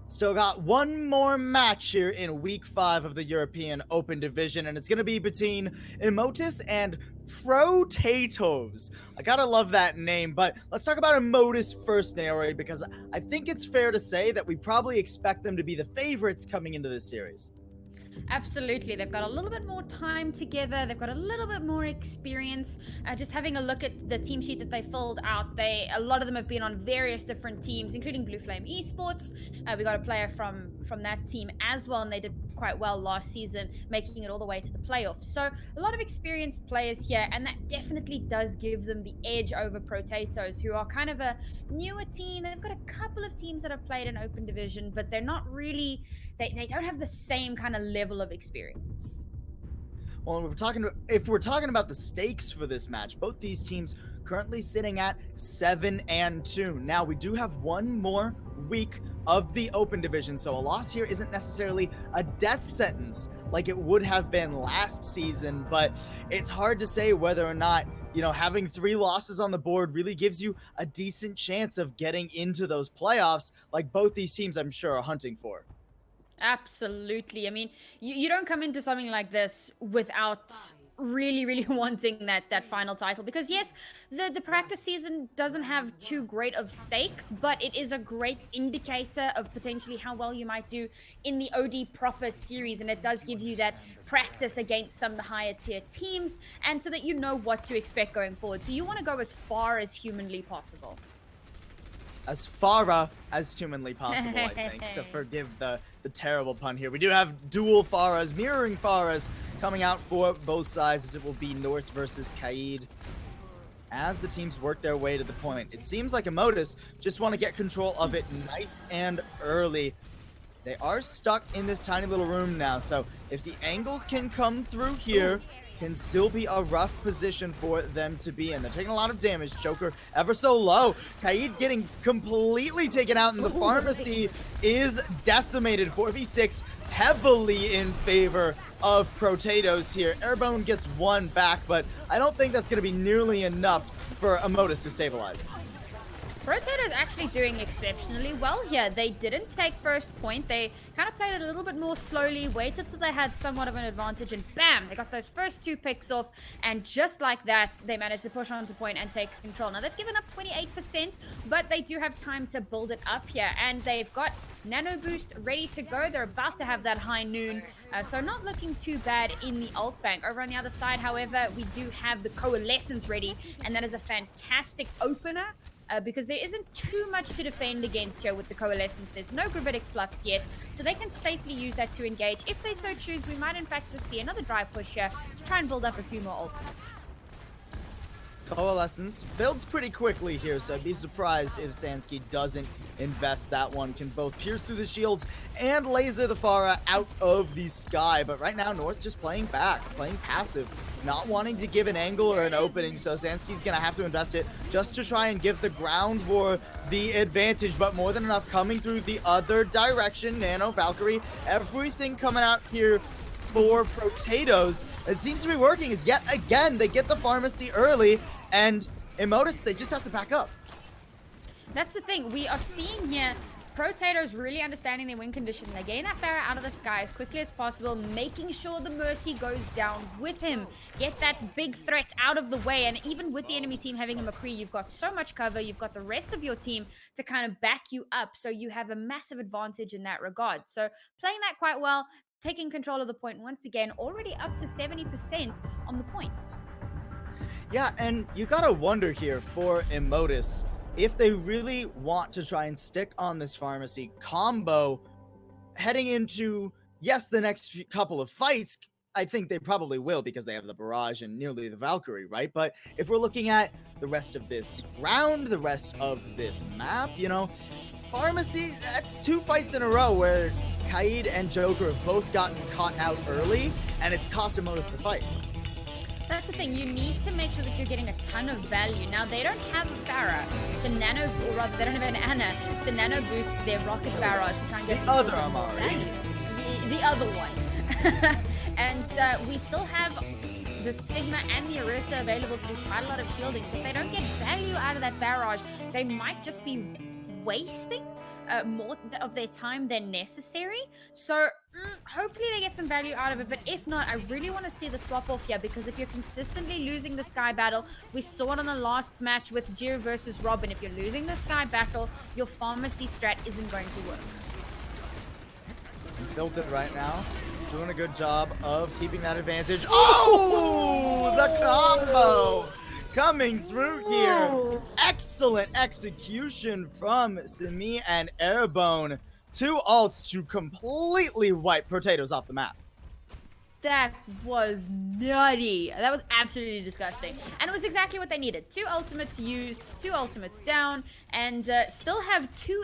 Still got one more match here in week 5 of the European Open Division, and it's going to be between Immotus and Protatoes. I gotta love that name, but let's talk about Immotus first, Naori, because I think it's fair to say that we probably expect them to be the favorites coming into this series. Absolutely. They've got a little bit more time together. They've got a little bit more experience. Just having a look at the team sheet that they filled out, a lot of them have been on various different teams, including Blue Flame Esports. We got a player from that team as well, and they did quite well last season, making it all the way to the playoffs. So a lot of experienced players here, and that definitely does give them the edge over Protatoes, who are kind of a newer team. They've got a couple of teams that have played in Open Division, but they're not really, they don't have the same kind of level of experience. Well, if we're talking about the stakes for this match, both these teams currently sitting at 7-2. Now, we do have one more week of the Open Division, so a loss here isn't necessarily a death sentence like it would have been last season, but it's hard to say whether or not, having 3 losses on the board really gives you a decent chance of getting into those playoffs like both these teams, I'm sure, are hunting for. Absolutely. I mean, you don't come into something like this without really wanting that final title, because yes, the practice season doesn't have too great of stakes, but it is a great indicator of potentially how well you might do in the OD proper series, and it does give you that practice against some higher tier teams, and so that you know what to expect going forward. So you want to go as far as humanly possible. As far as humanly possible, I think, to forgive the terrible pun here. We do have dual Pharahs, mirroring Pharahs, coming out for both sides, as it will be North versus Kaid. As the teams work their way to the point, it seems like Immotus just want to get control of it nice and early. They are stuck in this tiny little room now, so if the angles can come through here, can still be a rough position for them to be in. They're taking a lot of damage. Joker ever so low. Kaid getting completely taken out, and the pharmacy is decimated. 4v6 heavily in favor of Protatoes here. Airborne gets 1 back, but I don't think that's going to be nearly enough for Immotus to stabilize. Protatoes actually doing exceptionally well here. They didn't take first point. They kind of played it a little bit more slowly, waited till they had somewhat of an advantage, and bam, they got those first 2 picks off, and just like that, they managed to push on to point and take control. Now, they've given up 28%, but they do have time to build it up here, and they've got Nano Boost ready to go. They're about to have that high noon, so not looking too bad in the ult bank. Over on the other side, however, we do have the Coalescence ready, and that is a fantastic opener. Because there isn't too much to defend against here with the Coalescence. There's no Gravitic Flux yet, so they can safely use that to engage. If they so choose, we might in fact just see another drive push here to try and build up a few more ultimates. Coalescence builds pretty quickly here, so I'd be surprised if Sansky doesn't invest that one. Can both pierce through the shields and laser the Pharah out of the sky. But right now, North just playing back, playing passive, not wanting to give an angle or an opening. So Sansky's going to have to invest it just to try and give the ground war the advantage. But more than enough coming through the other direction. Nano, Valkyrie, everything coming out here for Protatoes. It seems to be working, is yet again they get the pharmacy early, and Immotus, they just have to back up. That's the thing. We are seeing here Protatoes really understanding their win condition. They gain that Pharah out of the sky as quickly as possible, making sure the Mercy goes down with him. Get that big threat out of the way, and even with the enemy team having a McCree, you've got so much cover. You've got the rest of your team to kind of back you up, so you have a massive advantage in that regard. So playing that quite well, taking control of the point once again, already up to 70% on the point. Yeah, and you gotta wonder here for Immotus, if they really want to try and stick on this pharmacy combo heading into, yes, the next couple of fights. I think they probably will, because they have the barrage and nearly the Valkyrie, right? But if we're looking at the rest of this round, the rest of this map, pharmacy, that's 2 fights in a row where Kaid and Joker have both gotten caught out early, and it's cost Immotus the fight. That's the thing, you need to make sure that you're getting a ton of value. Now, they don't have a Pharah to nano, or rather, they don't have an Ana to nano boost their rocket barrage to try and get the other Amari. Value. The other one. And we still have the Sigma and the Orisa available to do quite a lot of shielding. So if they don't get value out of that barrage, they might just be wasting more of their time than necessary. So hopefully they get some value out of it. But if not, I really want to see the swap off here, because if you're consistently losing the Sky battle, we saw it on the last match with Jiro versus Robin. If you're losing the Sky battle, your pharmacy strat isn't going to work. He built it right now. Doing a good job of keeping that advantage. Oh, the combo coming through here. Excellent execution from Simi and Airbone. 2 ults to completely wipe Protatoes off the map. That was nutty. That was absolutely disgusting. And it was exactly what they needed. 2 ultimates used, 2 ultimates down, and still have 3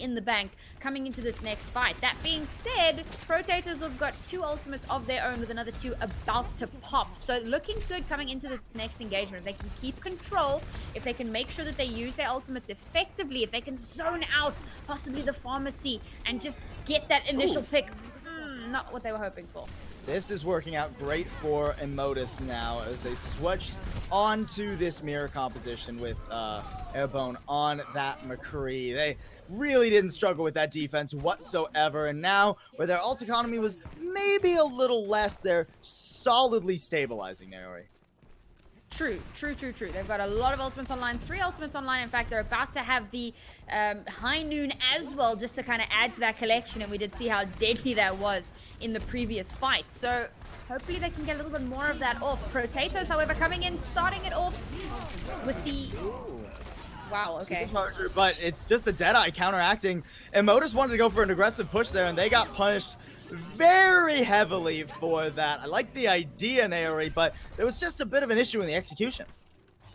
in the bank coming into this next fight. That being said, Protatoes have got 2 ultimates of their own with another 2 about to pop. So looking good coming into this next engagement. If they can keep control, if they can make sure that they use their ultimates effectively, if they can zone out possibly the pharmacy and just get that initial pick. Not what they were hoping for. This is working out great for Immotus now as they've switched onto this mirror composition with Airbone on that McCree. They really didn't struggle with that defense whatsoever, and now where their ult economy was maybe a little less, they're solidly stabilizing there, Ori. True. They've got a lot of ultimates online, 3 ultimates online. In fact, they're about to have the high noon as well, just to kind of add to that collection. And we did see how deadly that was in the previous fight. So hopefully they can get a little bit more of that off. Protatoes, however, coming in, starting it off with the... Wow, okay. Supercharger, but it's just the Deadeye counteracting. Immotus wanted to go for an aggressive push there, and they got punished very heavily for that. I like the idea, Naori, but there was just a bit of an issue in the execution.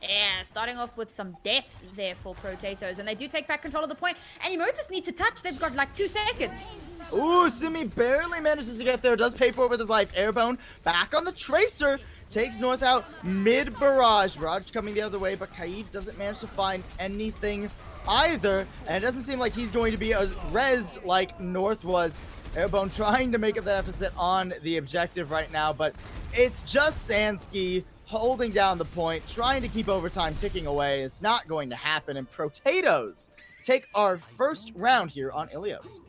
Yeah, starting off with some death there for Protatoes, and they do take back control of the point. And Immotus need to touch. They've got like 2 seconds. Ooh, Simi barely manages to get there. Does pay for it with his life. Airbone back on the Tracer. Takes North out mid-barrage. Barrage coming the other way, but Kaid doesn't manage to find anything either. And it doesn't seem like he's going to be as rezzed like North was. Airbone trying to make up that deficit on the objective right now, but it's just Sansky holding down the point, trying to keep overtime ticking away. It's not going to happen, and Protatoes take our first round here on Ilios.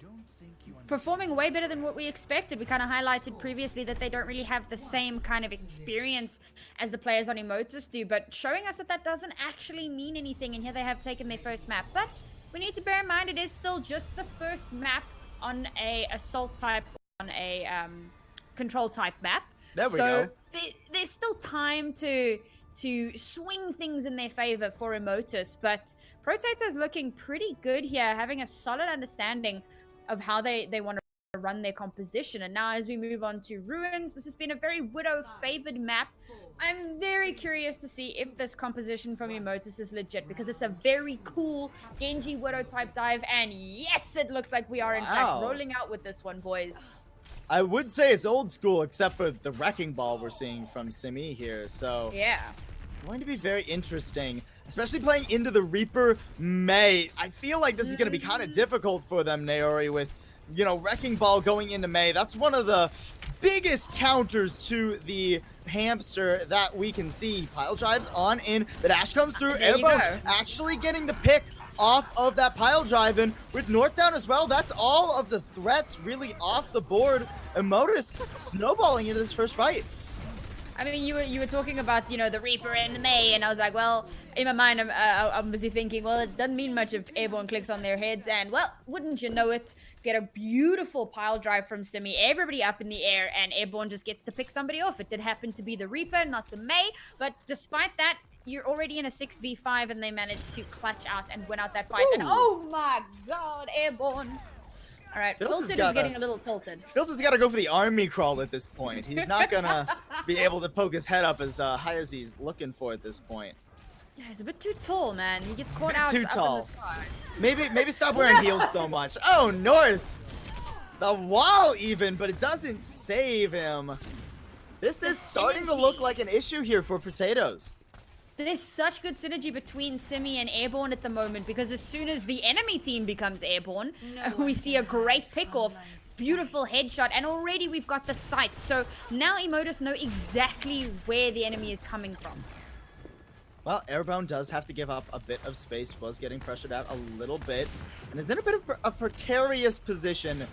Performing way better than what we expected. We kind of highlighted previously that they don't really have the same kind of experience as the players on Immotus do, but showing us that that doesn't actually mean anything, and here they have taken their first map. But we need to bear in mind it is still just the first map on a assault type, on a control type map. There we go. There's still time to swing things in their favor for Immotus, but Protatoes looking pretty good here, having a solid understanding of how they want to run their composition. And now as we move on to Ruins, this has been a very Widow favored map. I'm very curious to see if this composition from Immotus is legit, because it's a very cool Genji Widow type dive, and yes, it looks like we are in fact rolling out with this one, boys. I would say it's old school, except for the wrecking ball we're seeing from Simi here, so yeah, going to be very interesting, especially playing into the Reaper Mei. I feel like this is going to be kind of difficult for them, Naori, with, you know, wrecking ball going into Mei. That's one of the biggest counters to the hamster that we can see. Pile drives on in, the dash comes through, Airbone actually getting the pick off of that pile drive, and with North down as well, that's all of the threats really off the board. Immotus snowballing into this first fight. I mean, you were talking about, you know, the Reaper and the Mei, and I was like, well, in my mind, I'm busy thinking, well, it doesn't mean much if Airborne clicks on their heads, and, well, wouldn't you know it, get a beautiful pile drive from Simi, everybody up in the air, and Airborne just gets to pick somebody off. It did happen to be the Reaper, not the Mei, but despite that, you're already in a 6v5, and they managed to clutch out and win out that fight. Ooh. And oh my god, Airborne. All right, Filted is getting a little tilted. Filted's got to go for the army crawl at this point. He's not going to be able to poke his head up as high as he's looking for at this point. Yeah, he's a bit too tall, man. He gets caught out too up tall. in the sky. Maybe stop wearing heels so much. Oh, North! The wall even, but it doesn't save him. This is starting to look like an issue here for Protatoes. There's such good synergy between Simi and Airborne at the moment, because as soon as the enemy team becomes Airborne, we see a great pick-off, beautiful headshot, and already we've got the sight. So now Immotus know exactly where the enemy is coming from. Well, Airborne does have to give up a bit of space, was getting pressured out a little bit, and is in a bit of a precarious position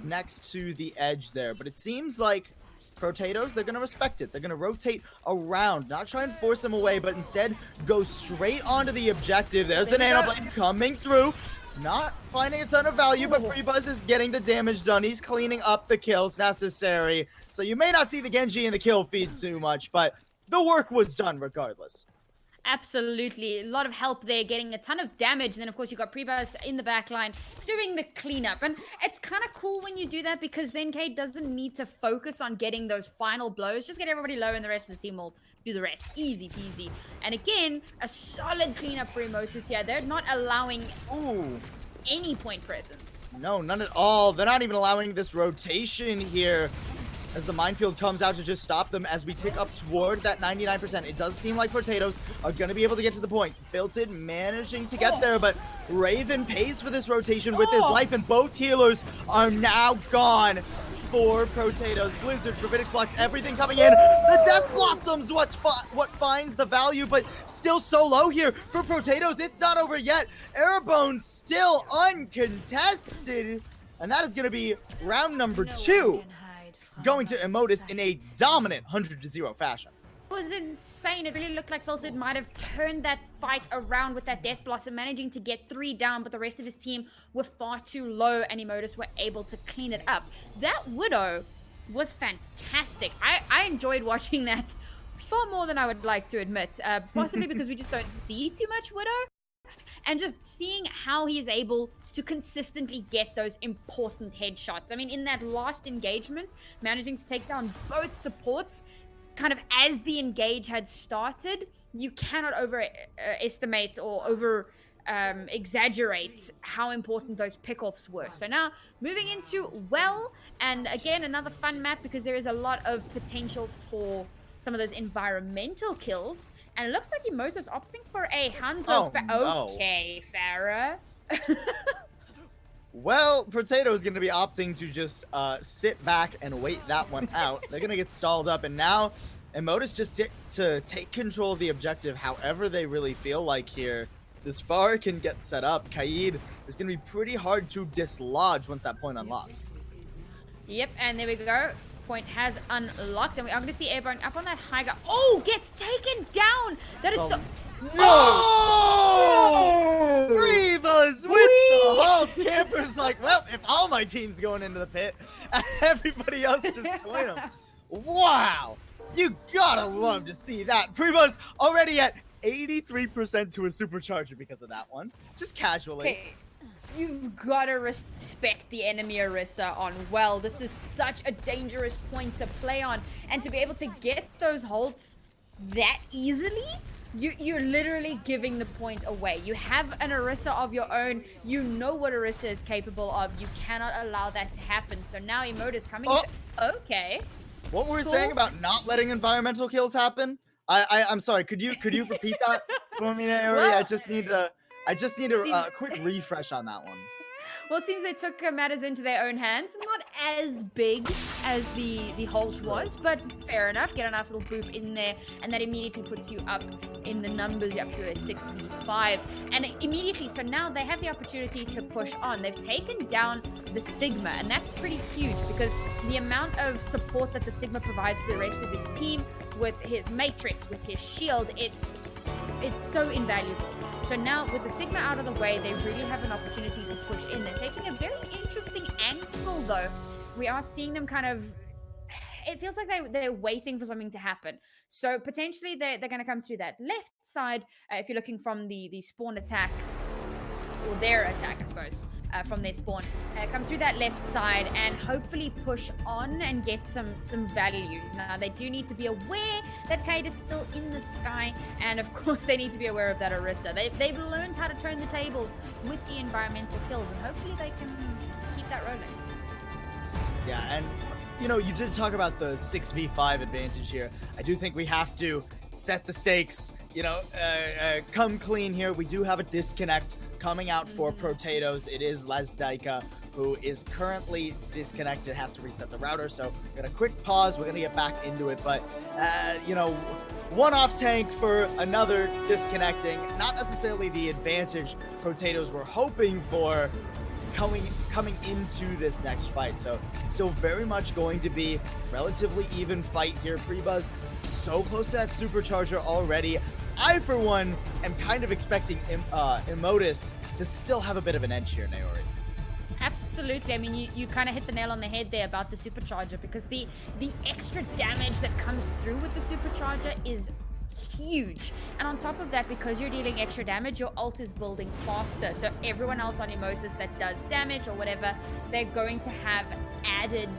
next to the edge there. But it seems like Protatoes, they're going to respect it. They're going to rotate around, not try and force him away, but instead go straight onto the objective. There's the Nano Blade coming through. Not finding a ton of value, but Freebuzz is getting the damage done. He's cleaning up the kills necessary. So you may not see the Genji in the kill feed too much, but the work was done regardless. Absolutely. A lot of help there, getting a ton of damage. And then, of course, you got Prebuzz in the back line doing the cleanup. And it's kind of cool when you do that because then Cade doesn't need to focus on getting those final blows. Just get everybody low and the rest of the team will do the rest. Easy peasy. And again, a solid cleanup for Immotus here. They're not allowing any point presence. No, none at all. They're not even allowing this rotation here as the minefield comes out to just stop them as we tick up toward that 99%. It does seem like Protatoes are going to be able to get to the point. Filted managing to get there, but Raven pays for this rotation with his life, and both healers are now gone for Protatoes. Blizzard, Gravitic Flux, everything coming in. The Death Blossom's what finds the value, but still so low here for Protatoes. It's not over yet. Airborne still uncontested, and that is going to be round number 2. Going to Immotus in a dominant 100-0 fashion. It was insane. It really looked like Filtered might have turned that fight around with that Death Blossom, managing to get 3 down, but the rest of his team were far too low, and Immotus were able to clean it up. That Widow was fantastic. I enjoyed watching that far more than I would like to admit, possibly because we just don't see too much Widow. And just seeing how he is able to consistently get those important headshots. I mean, in that last engagement, managing to take down both supports, kind of as the engage had started, you cannot overestimate or exaggerate how important those pickoffs were. So now, moving into Well, and again, another fun map because there is a lot of potential for some of those environmental kills, and it looks like Immotus opting for a Hanzo. Okay, Farah. Well, Potato is going to be opting to just sit back and wait that one out. They're going to get stalled up, and now Immotus just to take control of the objective however they really feel like here. This Pharah can get set up. Kaid is going to be pretty hard to dislodge once that point unlocks. Yep, and there we go. Point has unlocked, and we are going to see Airborne up on that high ground. Oh, gets taken down. That is so... No! Freebuzz with the halt. Camper's like, well, if all my team's going into the pit, everybody else just join them. Wow. You gotta love to see that. Freebuzz already at 83% to a supercharger because of that one. Just casually. Okay. You've got to respect the enemy Orisa on Well. This is such a dangerous point to play on. And to be able to get those halts that easily, you're literally giving the point away. You have an Orisa of your own. You know what Orisa is capable of. You cannot allow that to happen. So now Immotus coming into... Okay. What were we saying about not letting environmental kills happen? I'm sorry. Could you repeat that for me, Ari? Well, I just need a quick refresh on that one. Well, it seems they took matters into their own hands. Not as big as the halt was, but fair enough. Get a nice little boop in there, and that immediately puts you up in the numbers, up to a 6v5. And immediately, so now they have the opportunity to push on. They've taken down the Sigma, and that's pretty huge because the amount of support that the Sigma provides to the rest of his team with his Matrix, with his shield, it's so invaluable. So now, with the Sigma out of the way, they really have an opportunity to push in. They're taking a very interesting angle, though. We are seeing them kind of... It feels like they're waiting for something to happen. So, potentially, they're going to come through that left side, if you're looking from the spawn attack, or their attack, I suppose, from their spawn. Come through that left side and hopefully push on and get some value. Now, they do need to be aware that Kate is still in the sky, and of course, they need to be aware of that Orisa. They've learned how to turn the tables with the environmental kills, and hopefully they can keep that rolling. Yeah, and you know, you did talk about the 6v5 advantage here. I do think we have to set the stakes, you know, come clean here. We do have a disconnect coming out for Protatoes. It is Lazdaika who is currently disconnected, has to reset the router. So we're gonna quick pause. We're gonna get back into it, but you know, one off tank for another disconnecting. Not necessarily the advantage Protatoes were hoping for coming into this next fight. So still very much going to be relatively even fight here. Prebuzz so close to that supercharger already. I, for one, am kind of expecting Immotus to still have a bit of an edge here, Naori. Absolutely. I mean, you kind of hit the nail on the head there about the supercharger, because the extra damage that comes through with the supercharger is huge. And on top of that, because you're dealing extra damage, your ult is building faster. So everyone else on Immotus that does damage or whatever, they're going to have added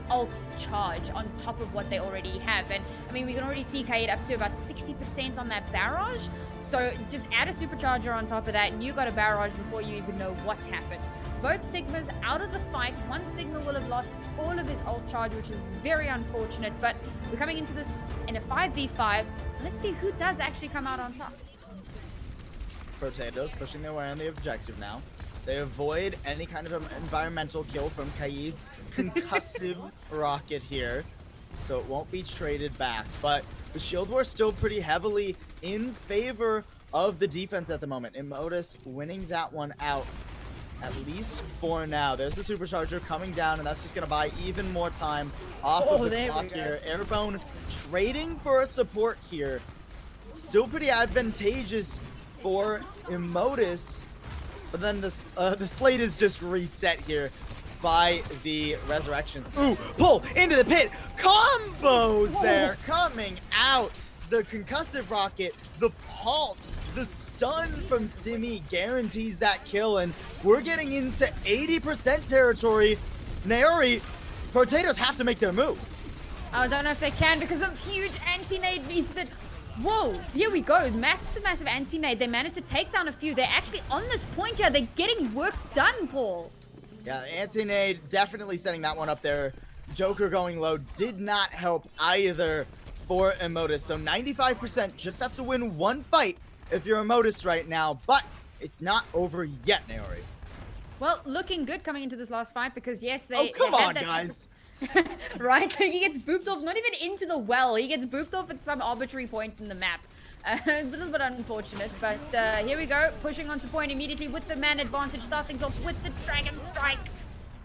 ult charge on top of what they already have. And I mean, we can already see Kaid up to about 60% on that barrage. So just add a supercharger on top of that and you got a barrage before you even know what's happened. Both Sigmas out of the fight. One Sigma will have lost all of his ult charge, which is very unfortunate, but we're coming into this in a 5v5. Let's see who does actually come out on top. Protatoes pushing their way on the objective now. They avoid any kind of environmental kill from Kaid's concussive rocket here, so it won't be traded back. But the shield war still pretty heavily in favor of the defense at the moment. Immotus winning that one out, at least for now. There's the supercharger coming down, and that's just gonna buy even more time off of the clock here. Airbone trading for a support here. Still pretty advantageous for Immotus, but then the slate is just reset here by the resurrections. Ooh, pull into the pit. Combos there coming out. The concussive rocket, the pult, the stun from Simi guarantees that kill, and we're getting into 80% territory. Naori, Protatoes have to make their move. I don't know if they can, because of huge anti-nade means that... Whoa, here we go. Massive anti-nade. They managed to take down a few. They're actually on this point here. They're getting work done, Paul. Yeah, anti-nade definitely setting that one up there. Joker going low did not help either for Immotus. So 95%, just have to win one fight if you're Immotus right now, but it's not over yet, Naori. Well, looking good coming into this last fight, because yes, they... Oh, come on, guys. Right? He gets booped off, not even into the well. He gets booped off at some arbitrary point in the map. A little bit unfortunate, but here we go. Pushing onto point immediately with the man advantage. Start things off with the Dragon Strike.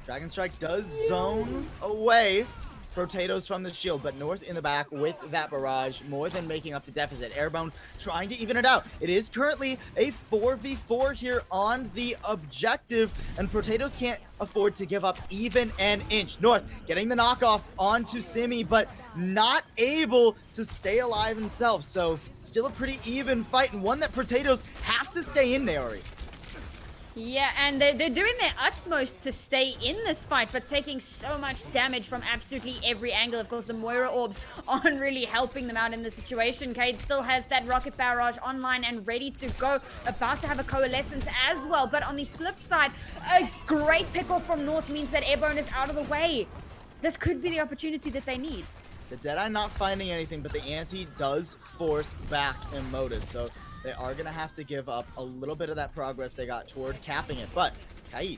Dragon Strike does zone away Protatoes from the shield, but North in the back with that barrage, more than making up the deficit. Airbone trying to even it out. It is currently a 4v4 here on the objective, and Protatoes can't afford to give up even an inch. North getting the knockoff onto Simi, but not able to stay alive himself. So still a pretty even fight, and one that Protatoes have to stay in, Naori. Yeah, and they're doing their utmost to stay in this fight, but taking so much damage from absolutely every angle. Of course, the Moira orbs aren't really helping them out in this situation. Kaid still has that rocket barrage online and ready to go, about to have a coalescence as well. But on the flip side, a great pick-off from North means that Airbone is out of the way. This could be the opportunity that they need. The Deadeye not finding anything, but the anti does force back Immotus, so they are going to have to give up a little bit of that progress they got toward capping it. But Kaid,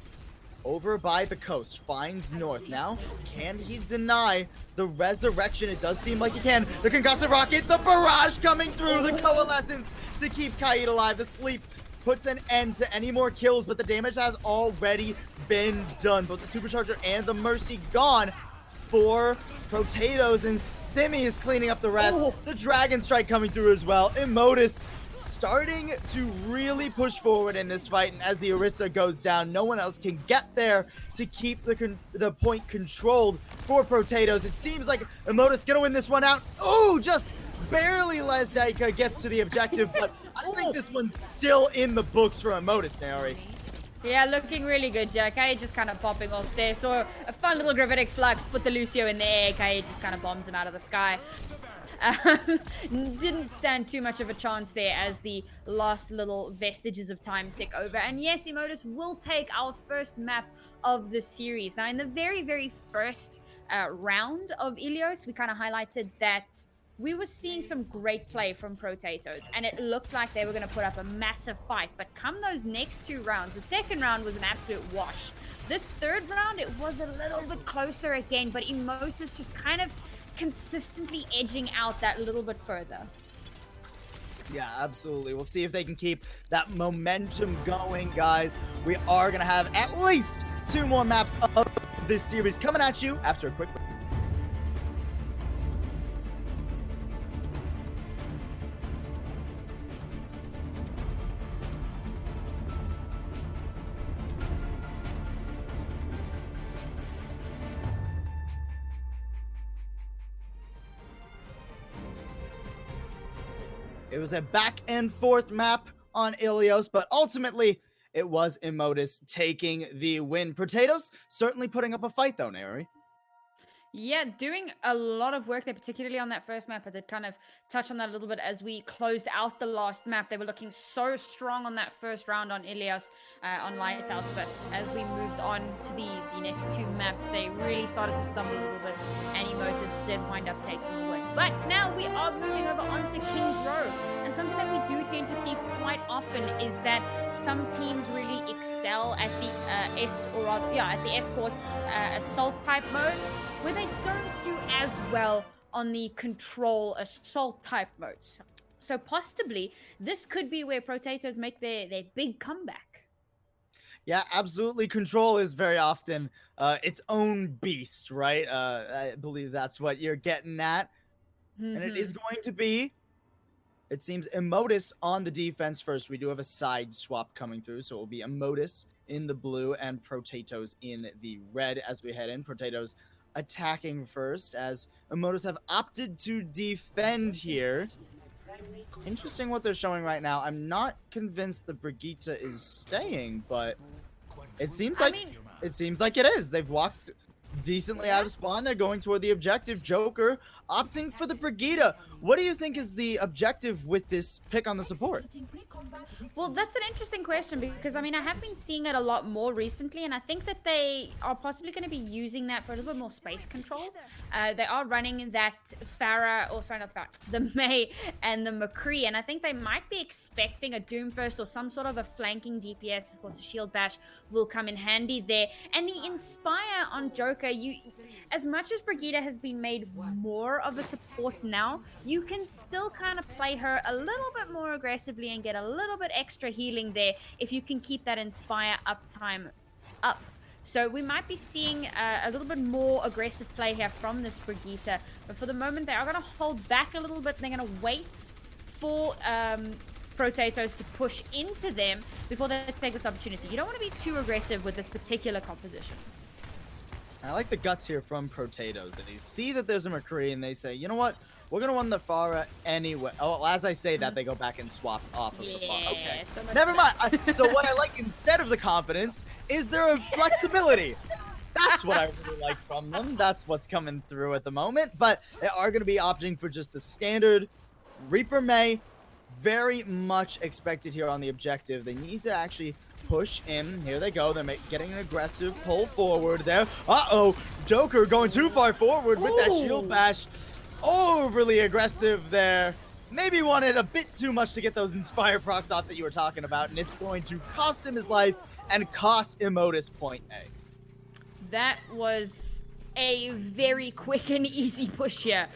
over by the coast, finds North. Now, can he deny the resurrection? It does seem like he can. The concussive rocket, the barrage coming through, the coalescence to keep Kaid alive. The sleep puts an end to any more kills, but the damage has already been done. Both the supercharger and the mercy gone for Protatoes, and Simi is cleaning up the rest. The Dragon Strike coming through as well. Immotus starting to really push forward in this fight, and as the Orisa goes down, no one else can get there to keep the point controlled for Protatoes. It seems like Immotus gonna win this one out. Oh, just barely Lesdaika gets to the objective, but I think this one's still in the books for Immotus, Naori. Yeah, looking really good, Jack. Kaid just kind of popping off there. So a fun little gravitic flux, put the Lucio in the air. Kaid just kind of bombs him out of the sky. Didn't stand too much of a chance there as the last little vestiges of time tick over. And yes, Immotus will take our first map of the series. Now, in the very, very first round of Ilios, we kind of highlighted that we were seeing some great play from Protatoes, and it looked like they were going to put up a massive fight. But come those next 2 rounds, the second round was an absolute wash. This third round, it was a little bit closer again, but Immotus just kind of consistently edging out that little bit further. Yeah, absolutely. We'll see if they can keep that momentum going, guys. We are going to have at least 2 more maps of this series coming at you after a quick break. It was a back and forth map on Ilios, but ultimately it was Immotus taking the win. Protatoes certainly putting up a fight though, Naori. Yeah, doing a lot of work there, particularly on that first map. I did kind of touch on that a little bit as we closed out the last map. They were looking so strong on that first round on Ilias, on Lighthouse, but as we moved on to the next 2 maps, they really started to stumble a little bit, and Immotus did wind up taking the win. But now we are moving over onto King's Row, and something that we do tend to see quite often is that some teams really excel at the at the escort assault type modes, where they don't do as well on the control assault type modes. So possibly this could be where Protatoes make their big comeback. Yeah, absolutely. Control is very often its own beast, right? I believe that's what you're getting at. Mm-hmm. And it is going to be, it seems, Immotus on the defense first. We do have a side swap coming through, so it will be Immotus in the blue and Protatoes in the red as we head in. Protatoes attacking first, as Immotus have opted to defend here. Interesting what they're showing right now. I'm not convinced the Brigitte is staying, but it seems like it is. They've walked decently out of spawn. They're going toward the objective. Joker opting for the Brigitte. What do you think is the objective with this pick on the support? Well, that's an interesting question, because I mean, I have been seeing it a lot more recently, and I think that they are possibly going to be using that for a little bit more space control. They are running that Pharah, or sorry, not Pharah, the Mei and the McCree, and I think they might be expecting a Doomfist or some sort of a flanking DPS. Of course, the Shield Bash will come in handy there, and the Inspire on Joker. As much as Brigitte has been made more of a support now, you can still kind of play her a little bit more aggressively and get a little bit extra healing there if you can keep that Inspire uptime up. So we might be seeing a little bit more aggressive play here from this Brigitte, but for the moment they are going to hold back a little bit. They're going to wait for Protatoes to push into them before they take this opportunity. You don't want to be too aggressive with this particular composition. I like the guts here from Protatoes. They see that there's a McCree and they say, you know what? We're going to run the Pharah anyway. Oh, well, as I say that, they go back and swap off of the Pharah. Okay. So never mind. So what I like instead of the confidence is their flexibility. That's what I really like from them. That's what's coming through at the moment. But they are going to be opting for just the standard Reaper Mei. Very much expected here on the objective. They need to actually push in. Here they go. They're getting an aggressive pull forward there. Uh-oh. Joker going too far forward with that Shield Bash. Overly aggressive there. Maybe wanted a bit too much to get those Inspire procs off that you were talking about, and it's going to cost him his life and cost Immotus point A. That was a very quick and easy push here.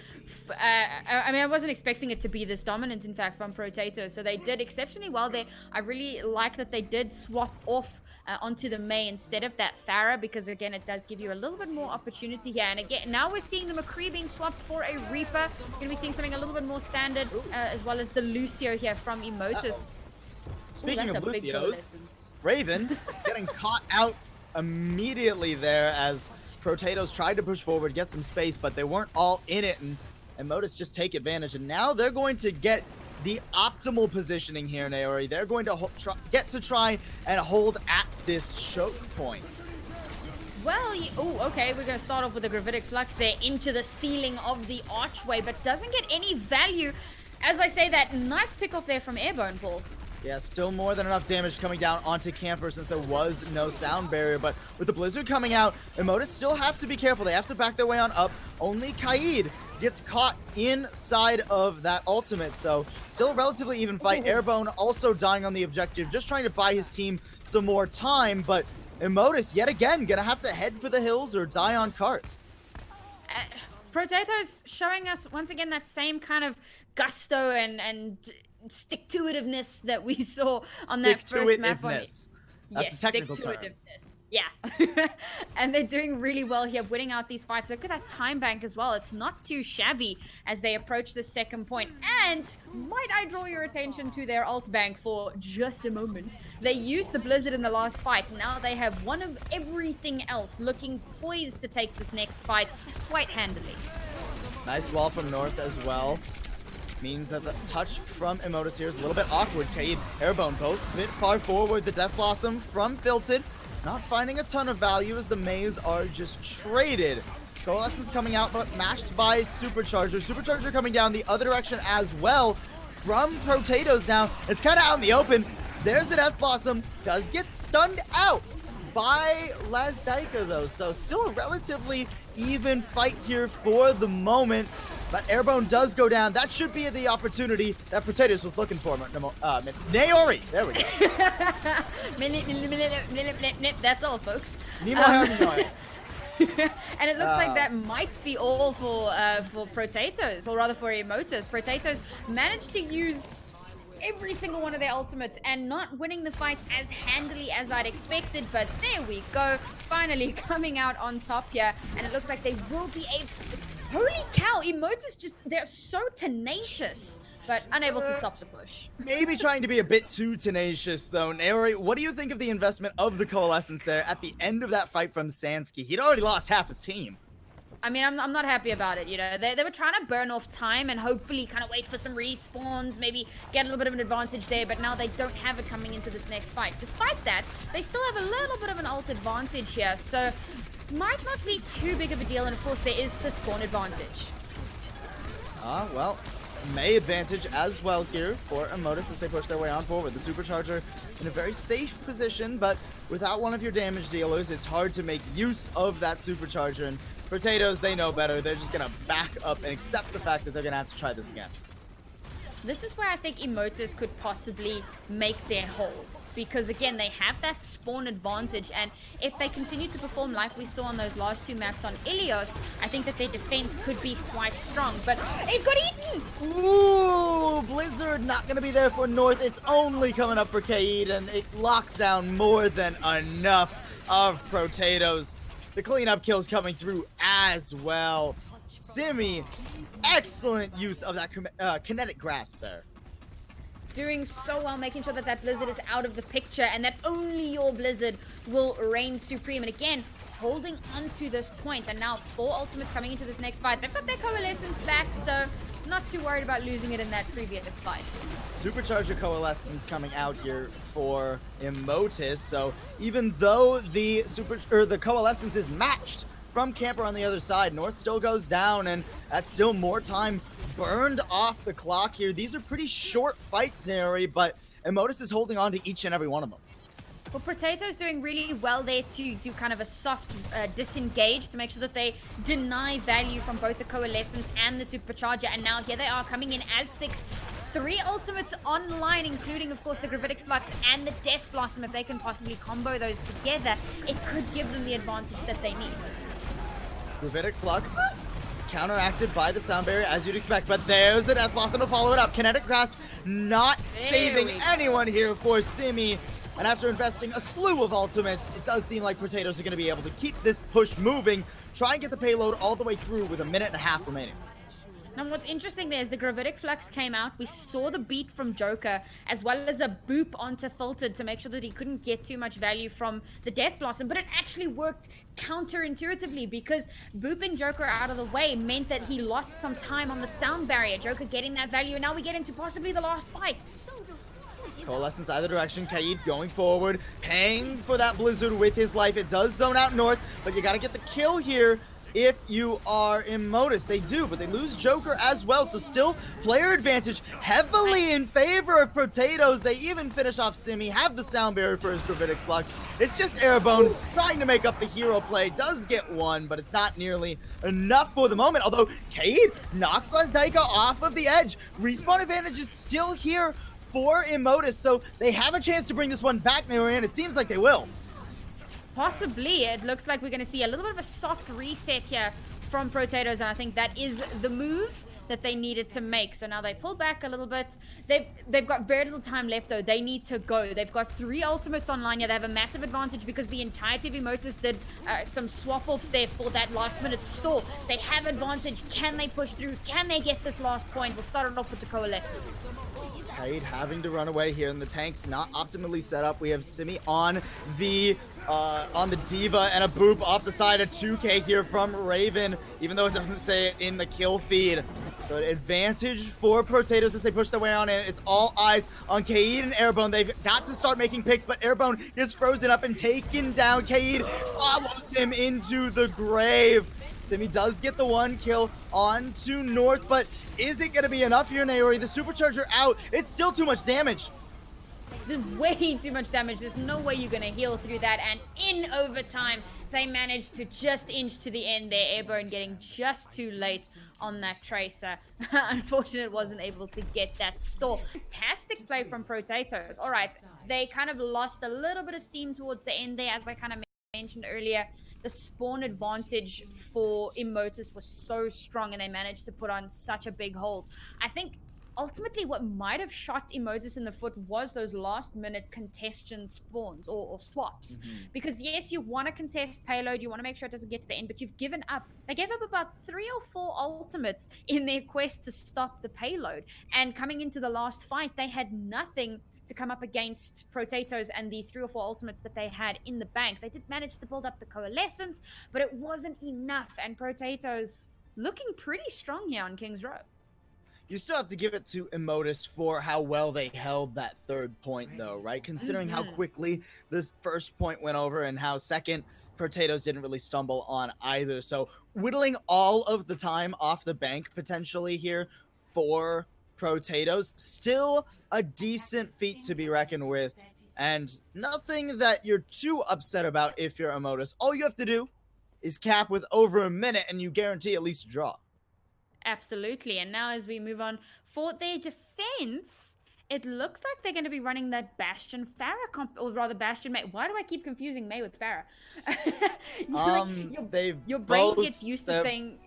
I mean, I wasn't expecting it to be this dominant, in fact, from Protatoes. So they did exceptionally well there. I really like that they did swap off onto the Mei instead of that Pharah, because again, it does give you a little bit more opportunity here. And again, now we're seeing the McCree being swapped for a Reaper. We're going to be seeing something a little bit more standard, as well as the Lucio here from Immotus. Speaking of Lucios, Raven getting caught out immediately there as Protatoes tried to push forward, get some space, but they weren't all in it, and Immotus just take advantage. And now they're going to get the optimal positioning here, Naori. They're going to get to try and hold at this choke point. Well, okay, we're going to start off with a Gravitic Flux there into the ceiling of the archway, but doesn't get any value. As I say that, nice pick off there from Airborne, Paul. Yeah, still more than enough damage coming down onto Camper since there was no sound barrier. But with the Blizzard coming out, Immotus still have to be careful. They have to back their way on up. Only Kaid gets caught inside of that ultimate. So still a relatively even fight. Airborne also dying on the objective, just trying to buy his team some more time. But Immotus, yet again, gonna have to head for the hills or die on cart. Protatoes showing us once again that same kind of gusto and stick-to-itiveness that we saw on that first map. That's yes, a technical term. Yeah. And they're doing really well here, winning out these fights. Look at that time bank as well. It's not too shabby as they approach the second point. And might I draw your attention to their ult bank for just a moment? They used the Blizzard in the last fight. Now they have one of everything else, looking poised to take this next fight quite handily. Nice wall from North as well. Means that the touch from Immotus here is a little bit awkward. Cade, Airborne both a bit far forward. The Death Blossom from Filted. Not finding a ton of value as the Maze are just traded. Coalescence coming out, but matched by Supercharger. Supercharger coming down the other direction as well from Protatoes now. It's kind of out in the open. There's the Death Blossom. Does get stunned out by Lazdaika though. So still a relatively even fight here for the moment. But Airborne does go down. That should be the opportunity that Protatoes was looking for. Naori! There we go. That's all, folks. And it looks like that might be all for Protatoes, or rather for Immotus. Protatoes managed to use every single one of their ultimates and not winning the fight as handily as I'd expected, but there we go. Finally coming out on top here, and it looks like they will be able... Holy cow, Immotus they're so tenacious, but unable to stop the push. Maybe trying to be a bit too tenacious, though. Naori, what do you think of the investment of the Coalescence there at the end of that fight from Sansky? He'd already lost half his team. I mean, I'm not happy about it, you know. They were trying to burn off time and hopefully kind of wait for some respawns, maybe get a little bit of an advantage there, but now they don't have it coming into this next fight. Despite that, they still have a little bit of an ult advantage here, so might not be too big of a deal, and of course there is the spawn advantage. Well, May advantage as well here for Immotus as they push their way on forward. The Supercharger in a very safe position, but without one of your damage dealers, it's hard to make use of that Supercharger. And Protatoes, they know better. They're just gonna back up and accept the fact that they're gonna have to try this again. This is where I think Immotus could possibly make their hold. Because again, they have that spawn advantage, and if they continue to perform like we saw on those last two maps on Ilios, I think that their defense could be quite strong. But it got eaten! Ooh, Blizzard not gonna be there for North. It's only coming up for Kaid, and it locks down more than enough of Protatoes. The cleanup kills coming through as well. Simi, excellent use of that kinetic grasp there. Doing so well, making sure that that Blizzard is out of the picture and that only your Blizzard will reign supreme. And again, holding onto this point. And now 4 ultimates coming into this next fight. They've got their Coalescence back, so not too worried about losing it in that previous fight. Supercharger Coalescence coming out here for Immotus. So even though the Coalescence is matched from Camper on the other side, North still goes down, and that's still more time burned off the clock here. These are pretty short fights, Naori, but Immotus is holding on to each and every one of them. Well, Protatoes doing really well there to do kind of a soft disengage to make sure that they deny value from both the Coalescence and the Supercharger. And now here they are coming in as 6. 3 ultimates online, including, of course, the Gravitic Flux and the Death Blossom. If they can possibly combo those together, it could give them the advantage that they need. Gravitic Flux counteracted by the Sound Barrier, as you'd expect, but there's the Death Blossom to follow it up. Kinetic Grasp not saving anyone here for Simi. And after investing a slew of ultimates, it does seem like Protatoes are going to be able to keep this push moving, try and get the payload all the way through with 1.5 minutes remaining. Now, what's interesting there is the Gravitic Flux came out. We saw the beat from Joker, as well as a boop onto Filtered to make sure that he couldn't get too much value from the Death Blossom. But it actually worked counterintuitively, because booping Joker out of the way meant that he lost some time on the Sound Barrier. Joker getting that value, and now we get into possibly the last fight. Coalescence either direction. Kaid going forward, paying for that Blizzard with his life. It does zone out North, but you gotta get the kill here. if you are Immotus. They do, but they lose Joker as well, so still player advantage heavily in favor of Protatoes. They even finish off Simi, have the sound barrier for his Gravitic Flux. It's just Airbone trying to make up the hero play. Does get one, but it's not nearly enough for the moment, although Cade knocks Lesdaika off of the edge. Respawn advantage is still here for Immotus, so they have a chance to bring this one back, Naori, and it seems like they will. Possibly. It looks like we're going to see a little bit of a soft reset here from Protatoes, and I think that is the move that they needed to make. So now they pull back a little bit. They've got very little time left, though. They need to go. They've got 3 ultimates online here. They have a massive advantage because the entirety of Immotus did some swap-offs there for that last-minute stall. They have advantage. Can they push through? Can they get this last point? We'll start it off with the Coalescence. Cade having to run away here, and the tank's not optimally set up. We have Simi on the Diva and a boop off the side of 2K here from Raven, even though it doesn't say it in the kill feed. So an advantage for Protatoes as they push their way on in. It's all eyes on Cade and Airbone. They've got to start making picks, but Airbone is frozen up and taken down. Cade follows him into the grave. Simi does get the 1 kill onto North, but is it going to be enough here, Naori? The Supercharger out. It's still too much damage. There's way too much damage. There's no way you're going to heal through that. And in overtime, they managed to just inch to the end there. Airborne getting just too late on that Tracer. Unfortunately, wasn't able to get that stall. Fantastic play from Protatoes. All right, they kind of lost a little bit of steam towards the end there, as I kind of mentioned earlier. The spawn advantage for Immotus was so strong, and they managed to put on such a big hold. I think ultimately what might have shot Immotus in the foot was those last-minute contestion spawns or swaps. Because yes, you want to contest payload, you want to make sure it doesn't get to the end, but you've given up. They gave up about 3 or 4 ultimates in their quest to stop the payload. And coming into the last fight, they had nothing to come up against Protatoes and the 3 or 4 ultimates that they had in the bank. They did manage to build up the Coalescence, but it wasn't enough, and Protatoes looking pretty strong here on King's Row. You still have to give it to Immotus for how well they held that 3rd point, though, right? Considering how quickly this 1st point went over and how 2nd, Protatoes didn't really stumble on either. So whittling all of the time off the bank potentially here for Protatoes, still a decent feat to be reckoned with, and nothing that you're too upset about if you're Immotus. All you have to do is cap with over a minute and you guarantee at least a draw. Absolutely. And now as we move on for their defense, it looks like they're going to be running that Bastion Pharah or rather Bastion May. Why do I keep confusing May with Pharah? Your brain gets used to saying...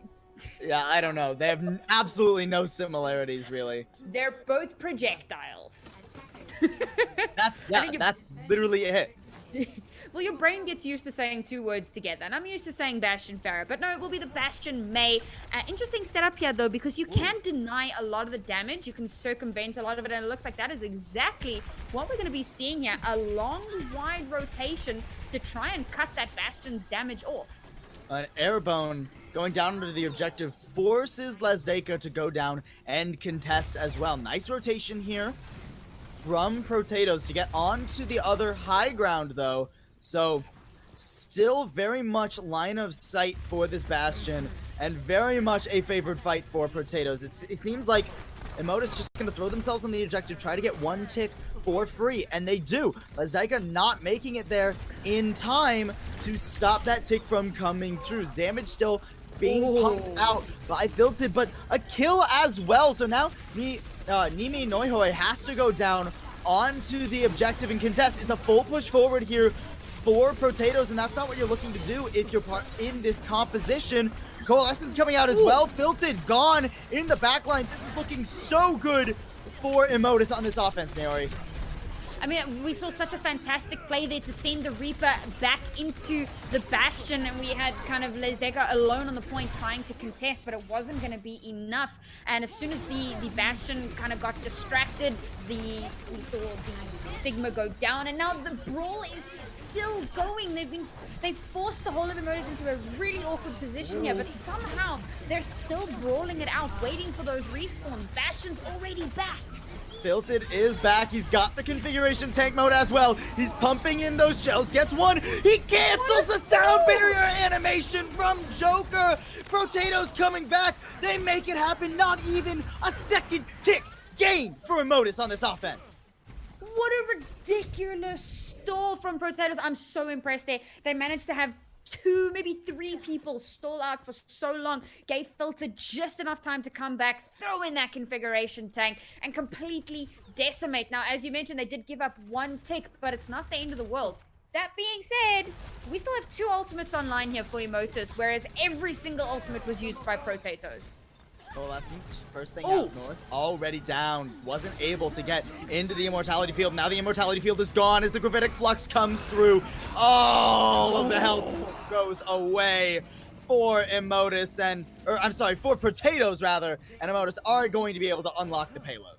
Yeah, I don't know. They have absolutely no similarities, really. They're both projectiles. That's literally it. Well, your brain gets used to saying 2 words together, and I'm used to saying Bastion Pharah, but no, it will be the Bastion May. Interesting setup here, though, because you can deny a lot of the damage. You can circumvent a lot of it, and it looks like that is exactly what we're going to be seeing here. A long, wide rotation to try and cut that Bastion's damage off. An Airbone going down into the objective forces Lesdaika to go down and contest as well. Nice rotation here from Protatoes to get onto the other high ground, though. So still very much line of sight for this Bastion and very much a favored fight for Protatoes. It seems like Immotus just going to throw themselves on the objective, try to get 1 tick for free, and they do. Lesdaika not making it there in time to stop that tick from coming through. Damage still being pumped out by Filted, but a kill as well. So now Nimi Noihoy has to go down onto the objective and contest. It's a full push forward here for Protatoes, and that's not what you're looking to do if you're part in this composition. Coalescence coming out as well. Filted gone in the backline. This is looking so good for Immotus on this offense, Naori. I mean, we saw such a fantastic play there to send the Reaper back into the Bastion, and we had kind of Lesdaika alone on the point trying to contest, but it wasn't going to be enough. And as soon as the Bastion kind of got distracted, we saw the Sigma go down, and now the brawl is still going. They've forced the whole of Immotus into a really awkward position here, but somehow they're still brawling it out, waiting for those respawns. Bastion's already back. Filted is back. He's got the configuration tank mode as well. He's pumping in those shells. Gets one. He cancels the sound barrier animation from Joker. Protatoes coming back. They make it happen. Not even a second tick gain for Immotus on this offense. What a ridiculous stall from Protatoes. I'm so impressed there. They managed to have 2, maybe 3 people stall out for so long, gave Filter just enough time to come back, throw in that configuration tank, and completely decimate. Now, as you mentioned, they did give up 1 tick, but it's not the end of the world. That being said, we still have 2 ultimates online here for Immotus, whereas every single ultimate was used by Protatoes. Coalescence, first thing out north, already down, wasn't able to get into the Immortality Field. Now the Immortality Field is gone as the Gravitic Flux comes through. All of the health goes away for Immotus for Protatoes rather, and Immotus are going to be able to unlock the payload.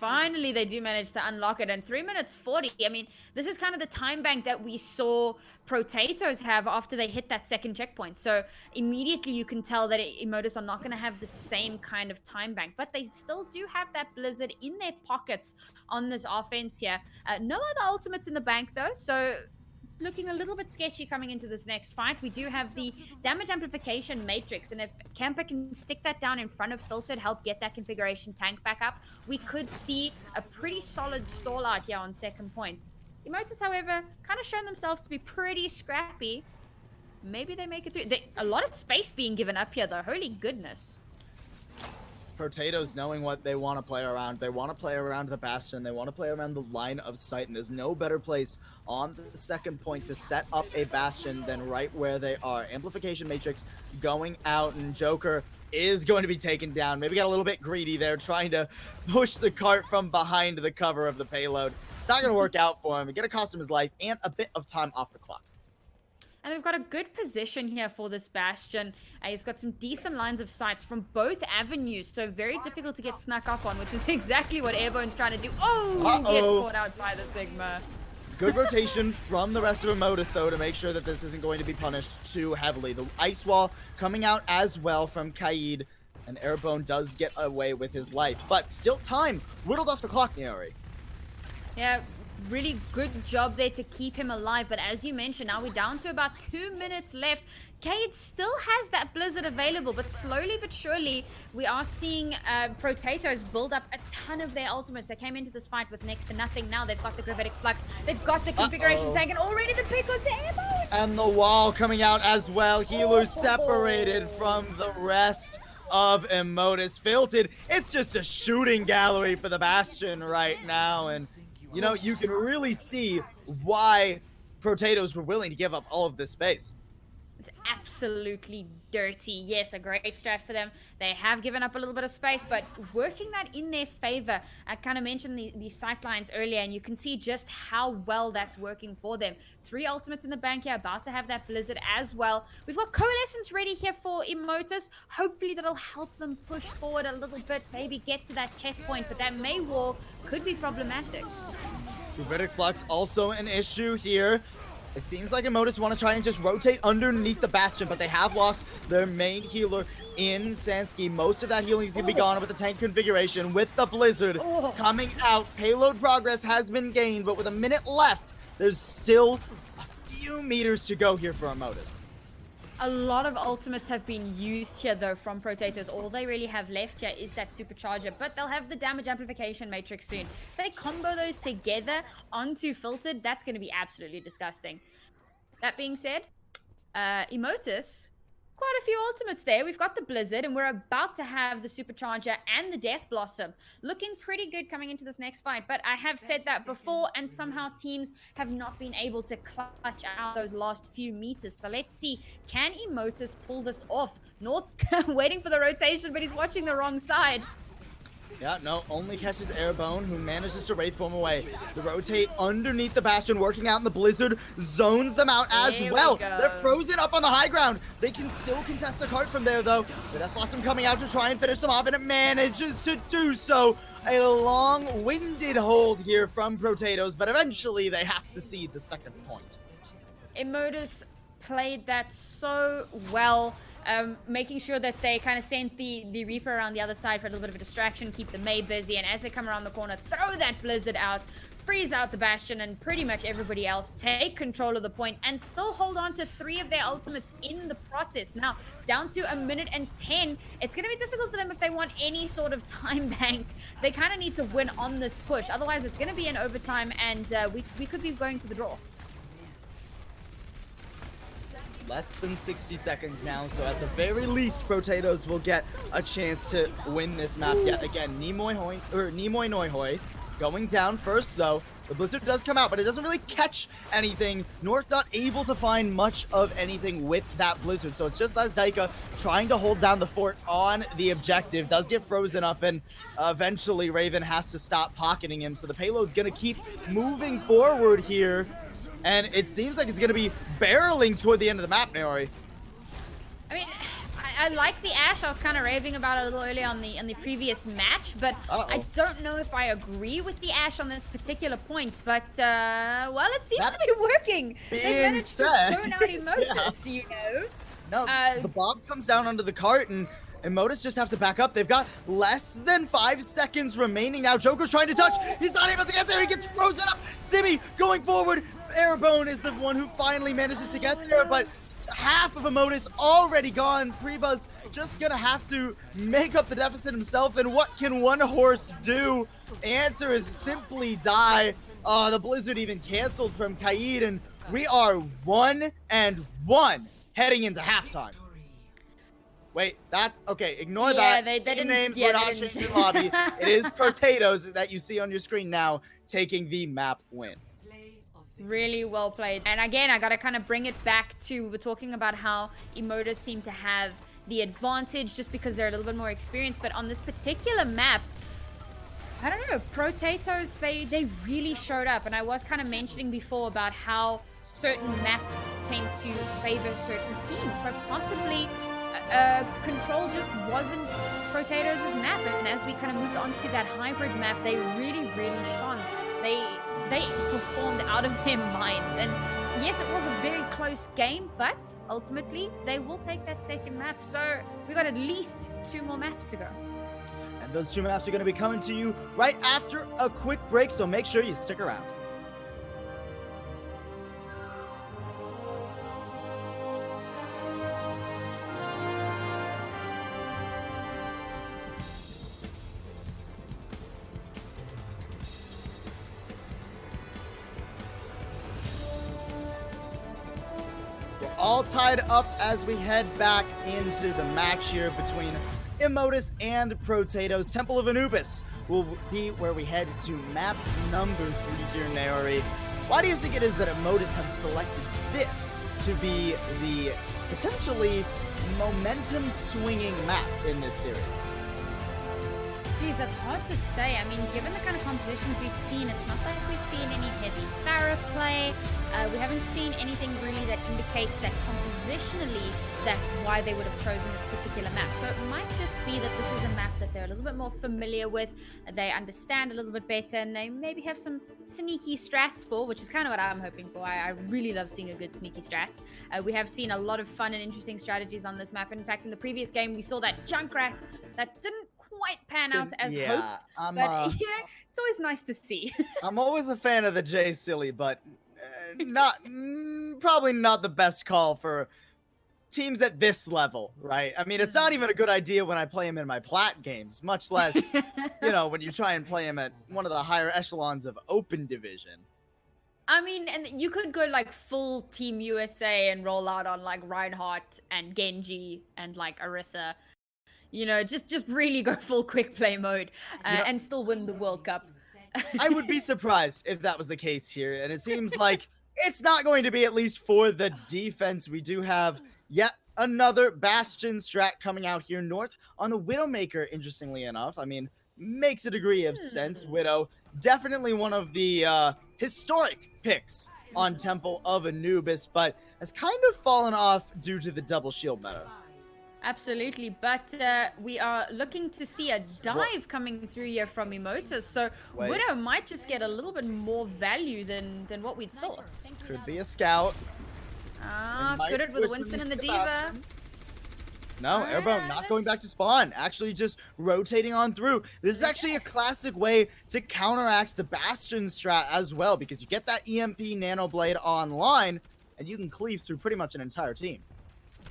Finally, they do manage to unlock it in 3 minutes 40. I mean, this is kind of the time bank that we saw Protatoes have after they hit that second checkpoint. So immediately you can tell that Immotus are not going to have the same kind of time bank, but they still do have that Blizzard in their pockets on this offense here. No other ultimates in the bank though, so looking a little bit sketchy coming into this next fight. We do have the damage amplification matrix, and if Camper can stick that down in front of Filtered, help get that configuration tank back up, we could see a pretty solid stall out here on second point. Immotus, however, kind of shown themselves to be pretty scrappy. Maybe they make it through. A lot of space being given up here though, holy goodness. Protatoes knowing what they want to play around. They want to play around the Bastion. They want to play around the line of sight, and there's no better place on the second point to set up a Bastion than right where they are. Amplification Matrix going out, and Joker is going to be taken down. Maybe got a little bit greedy there, trying to push the cart from behind the cover of the payload. It's not going to work out for him. He's going to cost him his life and a bit of time off the clock. And we've got a good position here for this Bastion. He's got some decent lines of sights from both avenues, so very difficult to get snuck up on, which is exactly what Airbone's trying to do. Oh, gets caught out by the Sigma. Good rotation from the rest of Immotus, though, to make sure that this isn't going to be punished too heavily. The Ice Wall coming out as well from Kaid, and Airbone does get away with his life. But still time whittled off the clock, Niori. Yeah, really good job there to keep him alive, but as you mentioned, now we're down to about 2 minutes left. Cade still has that Blizzard available, but slowly but surely we are seeing Protatoes build up a ton of their ultimates. They came into this fight with next to nothing. Now they've got the Gravitic Flux, they've got the configuration tank, and already the pick on Airborne! And the wall coming out as well. Healers separated from the rest of Immotus. Filtered, it's just a shooting gallery for the Bastion right now, and you know, you can really see why Protatoes were willing to give up all of this space. It's absolutely dirty. Yes, a great strat for them. They have given up a little bit of space, but working that in their favor. I kind of mentioned the sight lines earlier, and you can see just how well that's working for them. 3 ultimates in the bank here, about to have that Blizzard as well. We've got Coalescence ready here for Immotus. Hopefully that'll help them push forward a little bit, maybe get to that checkpoint, but that May wall could be problematic. Gravitic Flux also an issue here. It seems like Immotus want to try and just rotate underneath the Bastion, but they have lost their main healer in Sansky. Most of that healing is going to be gone with the tank configuration. With the Blizzard coming out, payload progress has been gained, but with a minute left, there's still a few meters to go here for Immotus. A lot of ultimates have been used here though from Protatoes. All they really have left here is that supercharger, but they'll have the damage amplification matrix soon. If they combo those together onto Filtered, that's going to be absolutely disgusting. That being said, Immotus, quite a few ultimates there. We've got the Blizzard, and we're about to have the Supercharger and the Death Blossom. Looking pretty good coming into this next fight, but I have said that before, and somehow teams have not been able to clutch out those last few meters. So let's see, can Immotus pull this off? North waiting for the rotation, but he's watching the wrong side. Yeah, no, only catches Airbone, who manages to Wraith Form away. The rotate underneath the Bastion, working out in the Blizzard, zones them out as well. They're frozen up on the high ground. They can still contest the cart from there, though. The Death Blossom coming out to try and finish them off, and it manages to do so. A long-winded hold here from Protatoes, but eventually they have to cede the second point. Immotus played that so well. making sure that they kind of sent the Reaper around the other side for a little bit of a distraction, keep the Mei busy, and as they come around the corner, throw that Blizzard out, freeze out the Bastion, and pretty much everybody else take control of the point and still hold on to 3 of their ultimates in the process. Now, down to 1 minute and 10, it's going to be difficult for them if they want any sort of time bank. They kind of need to win on this push. Otherwise, it's going to be in overtime, and we could be going to the draw. Less than 60 seconds now, so at the very least, Protatoes will get a chance to win this map yet again. Nimoy Noihoy going down first, though. The Blizzard does come out, but it doesn't really catch anything. North not able to find much of anything with that Blizzard, so it's just Lazdaika trying to hold down the fort on the objective. Does get frozen up, and eventually Raven has to stop pocketing him, so the payload's going to keep moving forward here. And it seems like it's going to be barreling toward the end of the map, Naori. I mean, I like the Ashe. I was kind of raving about it a little earlier on the previous match, but I don't know if I agree with the Ashe on this particular point. But, well, it seems to be working. They managed to zone out Immotus, you know. No, the bomb comes down onto the cart, and Immotus just have to back up. They've got less than 5 seconds remaining now. Joker's trying to touch. He's not able to get there. He gets frozen up. Simi going forward. Airbone is the one who finally manages to get there, but half of Immotus already gone. Prebuzz just gonna have to make up the deficit himself, and what can one horse do? Answer is simply die. The Blizzard even canceled from Kaid, and we are 1-1 heading into halftime. Wait, okay, ignore that. They Team didn't, names, we're not changing lobby. It is Protatoes that you see on your screen now taking the map win. Really well played. And again, I gotta kind of bring it back to, we're talking about how Immotus seem to have the advantage just because they're a little bit more experienced, but on this particular map, I don't know, Protatoes, they really showed up. And I was kind of mentioning before about how certain maps tend to favor certain teams, so possibly Control just wasn't Protatoes' map, and as we kind of moved on to that hybrid map, they really shone. They performed out of their minds, and yes, it was a very close game, but ultimately they will take that second map, so we got at least 2 more maps to go. And those 2 maps are going to be coming to you right after a quick break, so make sure you stick around. All tied up as we head back into the match here between Immotus and Protatoes. Temple of Anubis will be where we head to map number 3 here, Naori. Why do you think it is that Immotus have selected this to be the potentially momentum-swinging map in this series? Geez, that's hard to say. I mean, given the kind of compositions we've seen, it's not like we've seen any heavy Pharah play. We haven't seen anything really that indicates that compositionally that's why they would have chosen this particular map. So it might just be that this is a map that they're a little bit more familiar with, they understand a little bit better, and they maybe have some sneaky strats for, which is kind of what I'm hoping for. I really love seeing a good sneaky strat. We have seen a lot of fun and interesting strategies on this map. In fact, in the previous game, we saw that Junkrat that didn't quite pan out as hoped, but you know, it's always nice to see. I'm always a fan of the J Silly, but probably not the best call for teams at this level, right? I mean, it's not even a good idea when I play him in my plat games, much less, you know, when you try and play him at one of the higher echelons of open division. I mean, and you could go like full Team USA and roll out on like Reinhardt and Genji and like Orisa. You know, just really go full quick play mode and still win the World Cup. I would be surprised if that was the case here. And it seems like it's not going to be, at least for the defense. We do have yet another Bastion strat coming out here north on the Widowmaker, interestingly enough. I mean, makes a degree of sense. Widow, definitely one of the historic picks on Temple of Anubis, but has kind of fallen off due to the double shield meta. Absolutely, but we are looking to see a dive coming through here from Immotus, so Widow might just get a little bit more value than what we thought. Could be a scout. Good it with the Winston and the Diva. No, Airboat not going back to spawn. Actually just rotating on through. This is actually a classic way to counteract the Bastion strat as well, because you get that EMP Nano Blade online, and you can cleave through pretty much an entire team.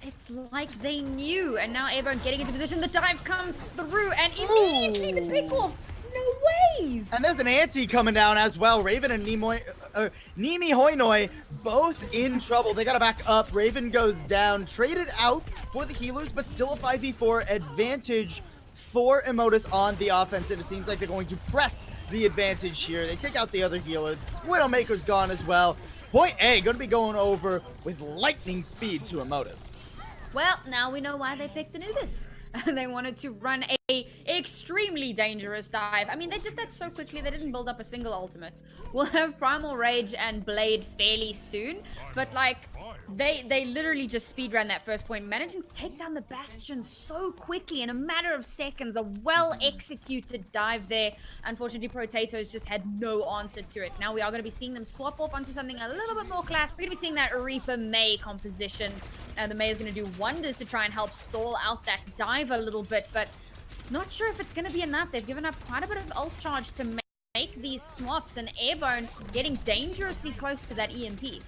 It's like they knew, and now Airborne getting into position. The dive comes through, and immediately the pick off. No ways! And there's an anti coming down as well. Raven and Nimi Hoinoi both in trouble. They gotta back up. Raven goes down, traded out for the healers, but still a 5v4 advantage for Immotus on the offense. And it seems like they're going to press the advantage here. They take out the other healer. Widowmaker's gone as well. Point A gonna be going over with lightning speed to Immotus. Well, now we know why they picked Anubis. They wanted to run a extremely dangerous dive. I mean, they did that so quickly, they didn't build up a single ultimate. We'll have Primal Rage and Blade fairly soon, but like, they literally just speedran that first point, managing to take down the Bastion so quickly in a matter of seconds. A well-executed dive there. Unfortunately, Protatoes just had no answer to it. Now we are going to be seeing them swap off onto something a little bit more class. We're going to be seeing that Reaper Mei composition. The Mei is going to do wonders to try and help stall out that dive a little bit, but not sure if it's going to be enough. They've given up quite a bit of ult charge to make these swaps, and Airborne getting dangerously close to that EMP.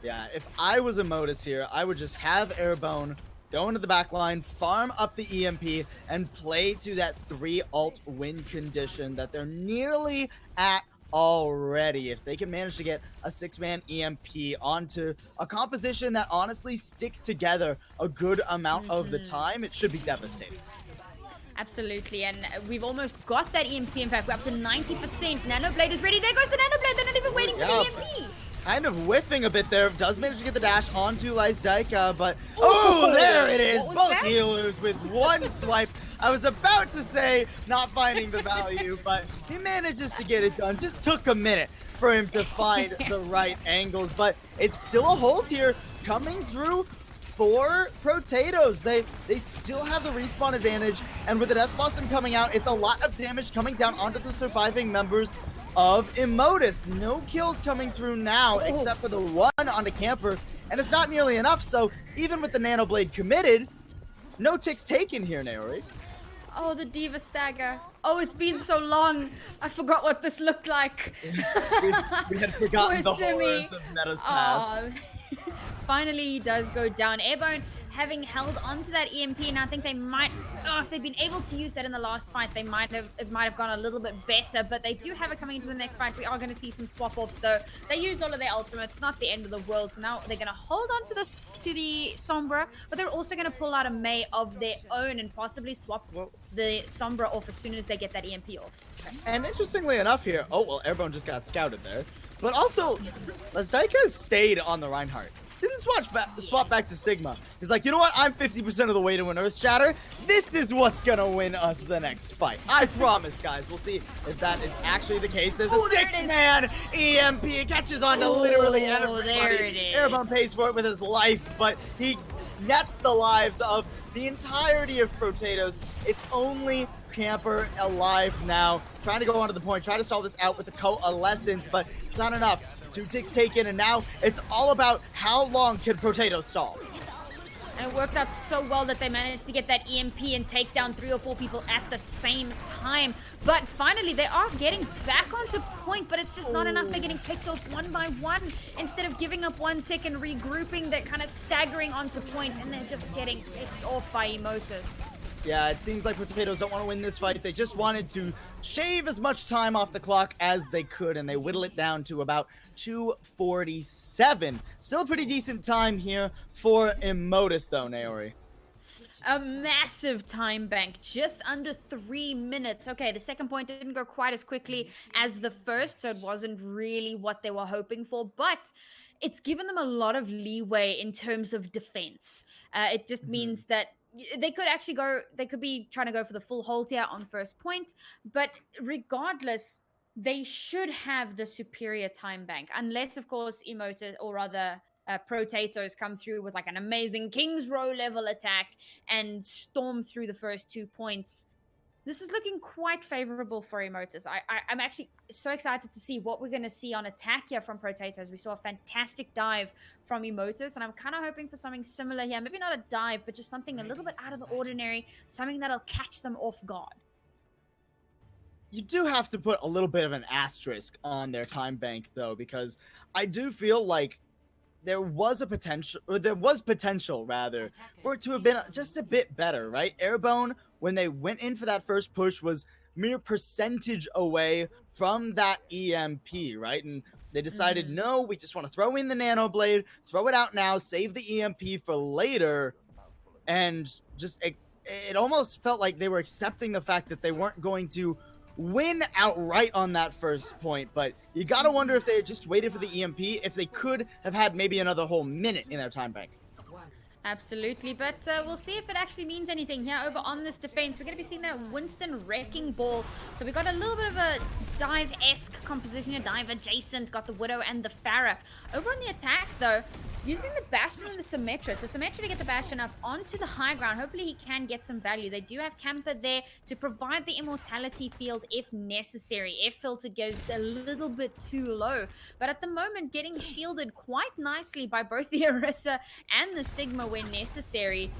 Yeah, if I was Immotus here, I would just have Airborne go into the back line, farm up the EMP, and play to that 3 ult win condition that they're nearly at already. If they can manage to get a 6-man EMP onto a composition that honestly sticks together a good amount of the time, it should be devastating. Absolutely, and we've almost got that EMP. In fact, we're up to 90%. Nano Blade is ready. There goes the Nano Blade. They're not even waiting for the EMP. Kind of whiffing a bit there. Does manage to get the dash onto Lyzdaika, but oh, there it is. Both healers with one swipe. I was about to say not finding the value, but he manages to get it done. Just took a minute for him to find the right angles, but it's still a hold here coming through for Protatoes. They still have the respawn advantage, and with the Death Blossom coming out, it's a lot of damage coming down onto the surviving members of Immotus. No kills coming through now, except for the one onto Camper, and it's not nearly enough, so even with the Nano Blade committed, no ticks taken here, Naori. Oh, the Diva Stagger. Oh, it's been so long. I forgot what this looked like. we had forgotten the horrors of Meta's past. Finally, he does go down. Airborne having held onto that EMP, and I think they might, if they'd been able to use that in the last fight, it might have gone a little bit better, but they do have it coming into the next fight. We are going to see some swap-offs, though. They used all of their ultimates, not the end of the world, so now they're going to hold on to the Sombra, but they're also going to pull out a Mei of their own and possibly swap the Sombra off as soon as they get that EMP off. And interestingly enough here, Airborne just got scouted there, but also, Lyzdaika stayed on the Reinhardt. Didn't swap back to Sigma. He's like, you know what? I'm 50% of the way to an Earth Shatter. This is what's gonna win us the next fight. I promise, guys. We'll see if that is actually the case. There's a 6-man EMP. It catches on to literally everybody. There it is. Airborne pays for it with his life, but he nets the lives of the entirety of Protatoes. It's only Camper alive now. Trying to go onto the point, try to stall this out with the Coalescence, but it's not enough. 2 ticks taken, and now it's all about how long can Protatoes stall. And it worked out so well that they managed to get that EMP and take down 3 or 4 people at the same time. But finally, they are getting back onto point, but it's just not enough. They're getting picked off one by one. Instead of giving up 1 tick and regrouping, they're kind of staggering onto point, and they're just getting picked off by Immotus. Yeah, it seems like Protatoes don't want to win this fight. They just wanted to shave as much time off the clock as they could, and they whittle it down to about 2:47. Still a pretty decent time here for Immotus, though, Naori. A massive time bank, just under 3 minutes. Okay, the second point didn't go quite as quickly as the first, so it wasn't really what they were hoping for, but it's given them a lot of leeway in terms of defense. It just means that they could actually they could be trying to go for the full hold here on first point, but regardless, they should have the superior time bank, unless, of course, Immotus, or rather Protatoes, come through with like an amazing King's Row level attack and storm through the first 2 points. This is looking quite favorable for Immotus. I'm actually so excited to see what we're going to see on attack here from Protatoes. We saw a fantastic dive from Immotus, and I'm kind of hoping for something similar here. Maybe not a dive, but just something a little bit out of the ordinary, something that'll catch them off guard. You do have to put a little bit of an asterisk on their time bank, though, because I do feel like there was potential rather for it to have been just a bit better, right? Airborne, when they went in for that first push, was mere percentage away from that EMP, right? And they decided, no, we just want to throw in the nano blade, throw it out now, save the EMP for later, and just it almost felt like they were accepting the fact that they weren't going to win outright on that first point, but you gotta wonder if they had just waited for the EMP, if they could have had maybe another whole minute in their time bank. Absolutely, but we'll see if it actually means anything here over on this defense. We're going to be seeing that Winston Wrecking Ball. So we got a little bit of a dive-esque composition here, dive adjacent, got the Widow and the Pharah. Over on the attack, though, using the Bastion and the Symmetra. So Symmetra to get the Bastion up onto the high ground. Hopefully he can get some value. They do have Camper there to provide the immortality field if necessary, if filter goes a little bit too low. But at the moment, getting shielded quite nicely by both the Orisa and the Sigma when necessary.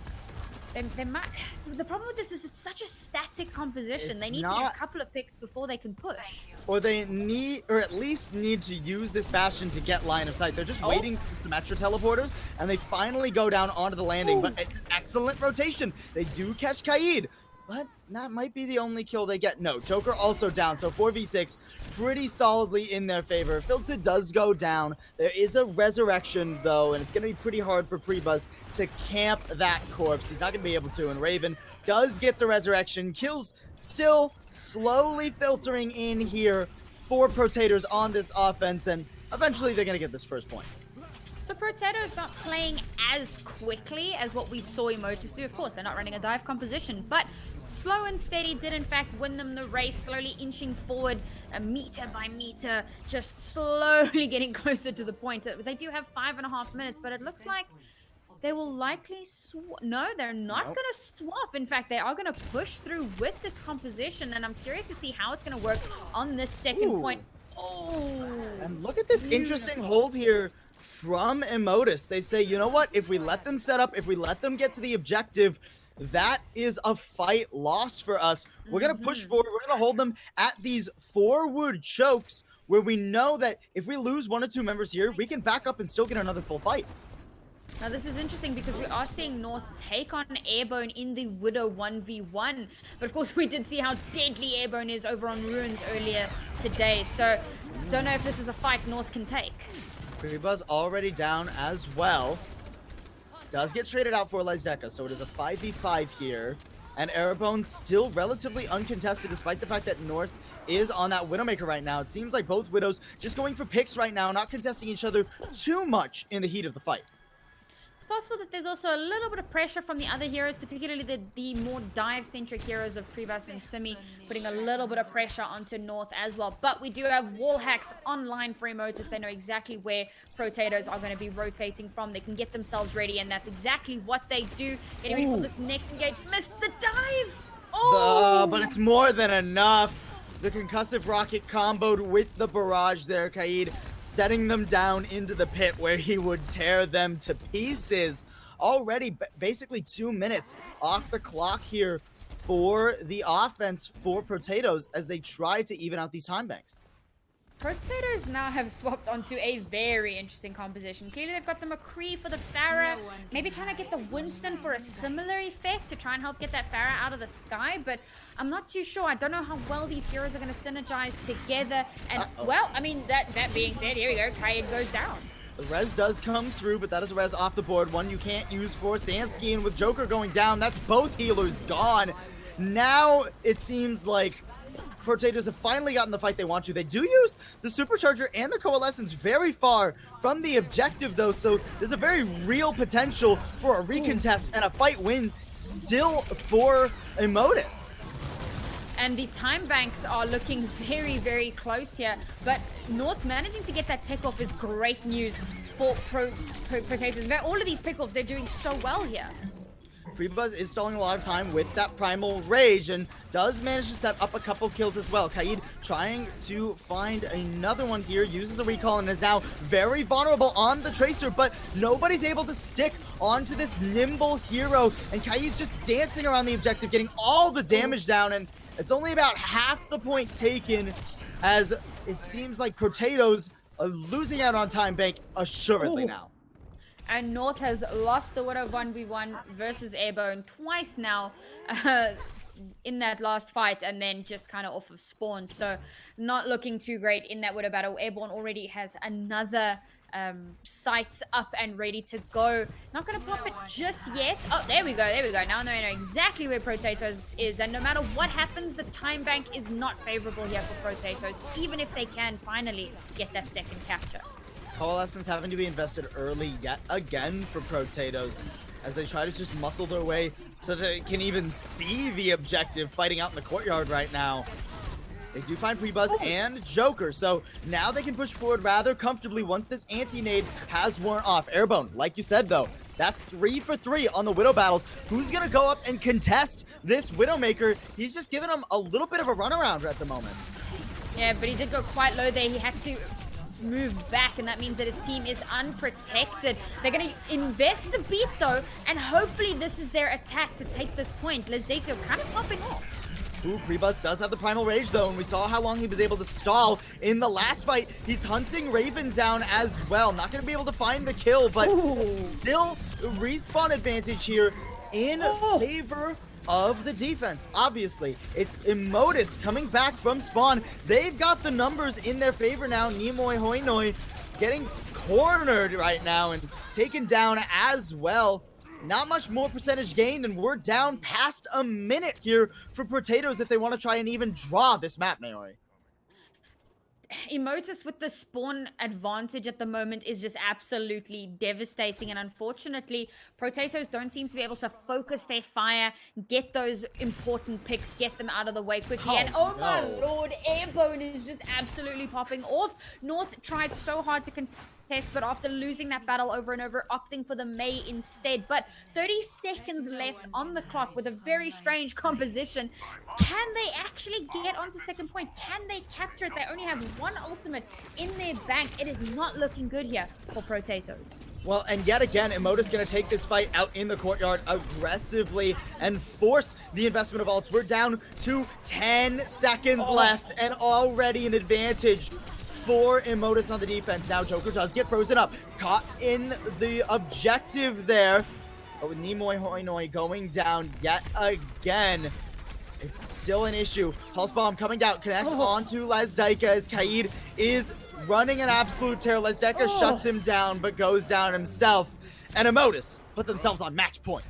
They might. The problem with this is it's such a static composition. They need to get a couple of picks before they can push. Or they need, or at least need to use this Bastion to get line of sight. They're just waiting for Symmetra teleporters, and they finally go down onto the landing. But it's an excellent rotation. They do catch Kaid, but that might be the only kill they get. No, Joker also down, so 4v6 pretty solidly in their favor. Filter does go down. There is a resurrection, though, and it's going to be pretty hard for Prebuzz to camp that corpse. He's not going to be able to, and Raven does get the resurrection. Kills still slowly filtering in here for Protatoes on this offense, and eventually they're going to get this first point. So Protatoes not playing as quickly as what we saw Immotus do. Of course, they're not running a dive composition, but slow and steady did in fact win them the race, slowly inching forward meter by meter, just slowly getting closer to the point. They do have 5.5 minutes, but it looks like they will likely swap. No, they're not going to swap. In fact, they are going to push through with this composition, and I'm curious to see how it's going to work on this second point. And look at this interesting hold here from Immotus. They say, you know what? If we let them set up, if we let them get to the objective, that is a fight lost for us. We're going to push forward. We're going to hold them at these forward chokes where we know that if we lose 1 or 2 members here, we can back up and still get another full fight. Now this is interesting because we are seeing North take on Airborne in the Widow 1v1. But of course we did see how deadly Airborne is over on Ruins earlier today. So don't know if this is a fight North can take. Prebuzz already down as well. Does get traded out for Lizdeka, so it is a 5v5 here. And Airborne still relatively uncontested despite the fact that North is on that Widowmaker right now. It seems like both Widows just going for picks right now, not contesting each other too much in the heat of the fight. It's possible that there's also a little bit of pressure from the other heroes, particularly the more dive-centric heroes of Prebuzz and Simi, putting a little bit of pressure onto North as well. But we do have wall hacks online for Immotus. They know exactly where Protatoes are going to be rotating from. They can get themselves ready, and that's exactly what they do. Getting ready for this next engage. Missed the dive! But it's more than enough. The concussive rocket comboed with the barrage there, Kaid, setting them down into the pit where he would tear them to pieces. Already basically 2 minutes off the clock here for the offense for Protatoes as they try to even out these time banks. Protatoes now have swapped onto a very interesting composition. Clearly they've got the McCree for the Pharah, maybe trying to get the Winston for a similar effect to try and help get that Pharah out of the sky, but I'm not too sure. I don't know how well these heroes are going to synergize together. And well, I mean, that being said, here we go, Kaid goes down. The res does come through, but that is a res off the board. One you can't use for Sansky, and with Joker going down, that's both healers gone. Now it seems like Protatoes have finally gotten the fight they want to. They do use the Supercharger and the Coalescence very far from the objective, though, so there's a very real potential for a recontest and a fight win still for Immotus. And the time banks are looking very, very close here, but North managing to get that pick-off is great news for Protatoes. All of these pick-offs, they're doing so well here. Prebuzz is stalling a lot of time with that Primal Rage and does manage to set up a couple kills as well. Kaid trying to find another one here, uses the recall and is now very vulnerable on the Tracer, but nobody's able to stick onto this nimble hero, and Kaid's just dancing around the objective, getting all the damage down, and it's only about half the point taken, as it seems like Protatoes are losing out on time bank assuredly now. And North has lost the Widow 1v1 versus Airborne twice now in that last fight, and then just kind of off of spawn. So not looking too great in that Widow battle. Airborne already has another sights up and ready to go. Not going to pop it just yet. Oh, there we go. Now they know exactly where Protatoes is, and no matter what happens, the time bank is not favorable here for Protatoes, even if they can finally get that second capture. Coalescence having to be invested early yet again for Protatoes as they try to just muscle their way so they can even see the objective fighting out in the courtyard right now. They do find Prebuzz and Joker, so now they can push forward rather comfortably once this anti-nade has worn off. Airborne, like you said though, that's 3 for 3 on the Widow battles. Who's gonna go up and contest this Widowmaker? He's just giving him a little bit of a runaround at the moment. Yeah, but he did go quite low there. He had to move back, and that means that his team is unprotected. They're going to invest the beat though, and hopefully this is their attack to take this point. Lezdeko kind of popping off. Ooh, Prebuzz does have the Primal Rage though, and we saw how long he was able to stall in the last fight. He's hunting Raven down as well. Not going to be able to find the kill, but still respawn advantage here in favor of the defense. Obviously, it's Immotus coming back from spawn. They've got the numbers in their favor now. Nimoy Hoinoi getting cornered right now and taken down as well. Not much more percentage gained, and we're down past a minute here for Protatoes if they want to try and even draw this map, Naori. Immotus with the spawn advantage at the moment is just absolutely devastating, and unfortunately Protatoes don't seem to be able to focus their fire, get those important picks, get them out of the way quickly. My lord, Airborne is just absolutely popping off. North tried so hard to contest, but after losing that battle over and over, opting for the Mei instead. But 30 seconds left on the clock with a very strange composition. Can they actually get onto second point? Can they capture it? They only have one ultimate in their bank. It is not looking good here for Protatoes. Well, and yet again, Immotus going to take this fight out in the courtyard aggressively and force the investment of ults. We're down to 10 seconds left and already an advantage for Immotus on the defense. Now Joker does get frozen up. Caught in the objective there. But with Nimoy Hoinoi going down yet again, it's still an issue. Pulse Bomb coming down, connects onto Lezdeko as Kaid is running an absolute tear. Lezdeko shuts him down, but goes down himself. And Immotus put themselves on match point.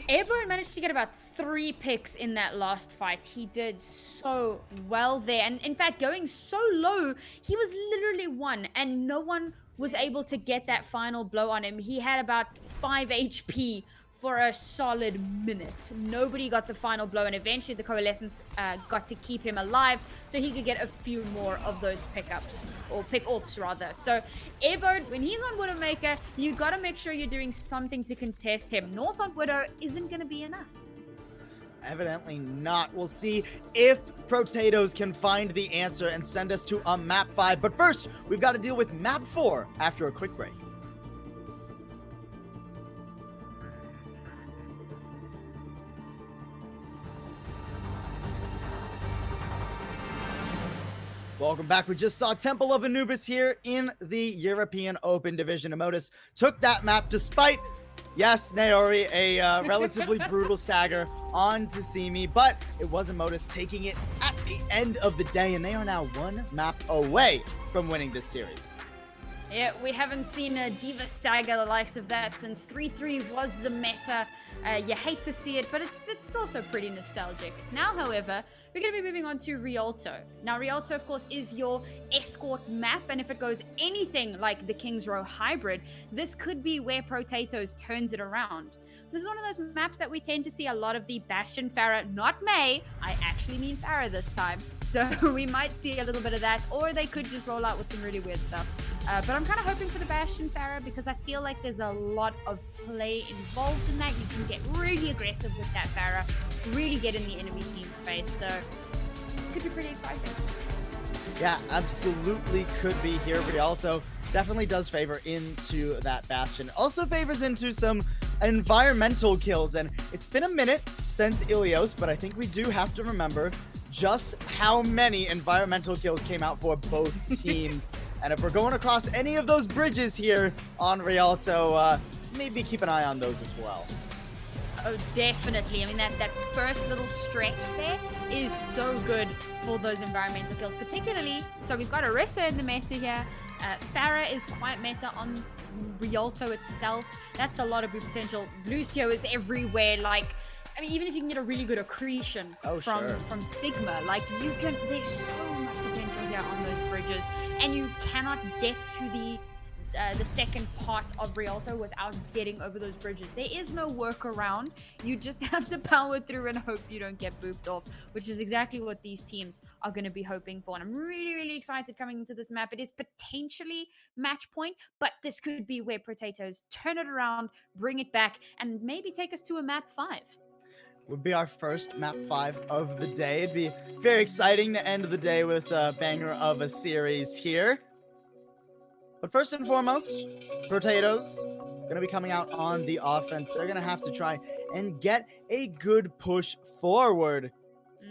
Airborne managed to get about 3 picks in that last fight. He did so well there. And in fact, going so low, he was literally 1, and no one was able to get that final blow on him. He had about 5 HP for a solid minute. Nobody got the final blow, and eventually the Coalescence got to keep him alive so he could get a few more of those pickups, or pick-offs rather. So Airborne, when he's on Widowmaker, you gotta make sure you're doing something to contest him. North on Widow isn't gonna be enough. Evidently not. We'll see if Protatoes can find the answer and send us to a map 5. But first, we've got to deal with map 4 after a quick break. Welcome back. We just saw Temple of Anubis here in the European Open Division. Immotus took that map despite, yes, Naori, a relatively brutal stagger on to see me, but it was Immotus taking it at the end of the day, and they are now 1 map away from winning this series. Yeah, we haven't seen a Diva stagger the likes of that since 3-3 was the meta. You hate to see it, but it's also pretty nostalgic. Now, however, we're going to be moving on to Rialto. Now, Rialto, of course, is your escort map, and if it goes anything like the King's Row hybrid, this could be where Protatoes turns it around. This is one of those maps that we tend to see a lot of the Bastion Pharah, not May. I actually mean Pharah this time. So we might see a little bit of that, or they could just roll out with some really weird stuff. But I'm kind of hoping for the Bastion Pharah because I feel like there's a lot of play involved in that. You can get really aggressive with that Pharah, really get in the enemy team's face. So it could be pretty exciting. Yeah, absolutely could be here. Rialto definitely does favor into that Bastion. Also favors into some environmental kills, and it's been a minute since Ilios, but I think we do have to remember just how many environmental kills came out for both teams. And if we're going across any of those bridges here on Rialto, maybe keep an eye on those as well. Oh, definitely. I mean, that first little stretch there is so good for those environmental kills, particularly. So we've got Orisa in the meta here. Pharah is quite meta on Rialto itself. That's a lot of boot potential. Lucio is everywhere. Like, I mean, even if you can get a really good accretion from Sigma, like there's so much potential here on those bridges, and you cannot get to the second part of Rialto without getting over those bridges. There is no workaround. You just have to power through and hope you don't get booped off, which is exactly what these teams are going to be hoping for. And I'm really, really excited coming into this map. It is potentially match point, but this could be where Protatoes turn it around, bring it back, and maybe take us to a map 5. Would be our first map 5 of the day. It'd be very exciting to end the day with a banger of a series here. But first and foremost, Protatoes going to be coming out on the offense. They're going to have to try and get a good push forward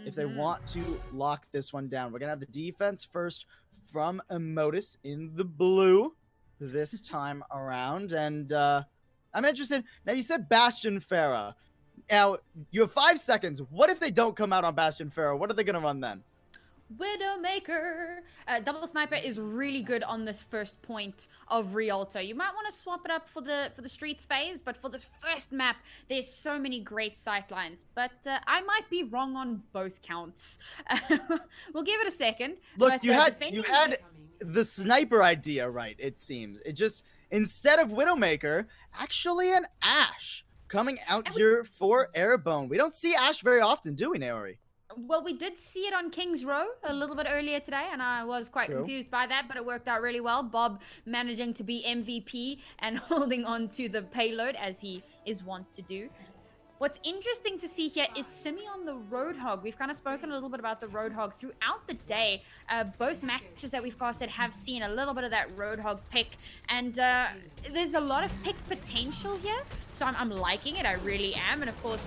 if they want to lock this one down. We're going to have the defense first from Immotus in the blue this time around. And I'm interested. Now, you said Bastion Pharah. Now, you have 5 seconds. What if they don't come out on Bastion Pharah? What are they going to run then? Widowmaker. Double Sniper is really good on this first point of Rialto. You might want to swap it up for the streets phase, but for this first map, there's so many great sightlines. But I might be wrong on both counts. We'll give it a second. Look, but, you had the sniper idea right, it seems. It just, instead of Widowmaker, actually an Ashe coming out here for Airbone. We don't see Ashe very often, do we, Naori? Well, we did see it on King's Row a little bit earlier today, and I was quite confused by that, but it worked out really well. Bob managing to be MVP and holding on to the payload, as he is wont to do. What's interesting to see here is Simi on the Roadhog. We've kind of spoken a little bit about the Roadhog throughout the day. Both matches that we've casted have seen a little bit of that Roadhog pick, and there's a lot of pick potential here, so I'm liking it. I really am, and of course,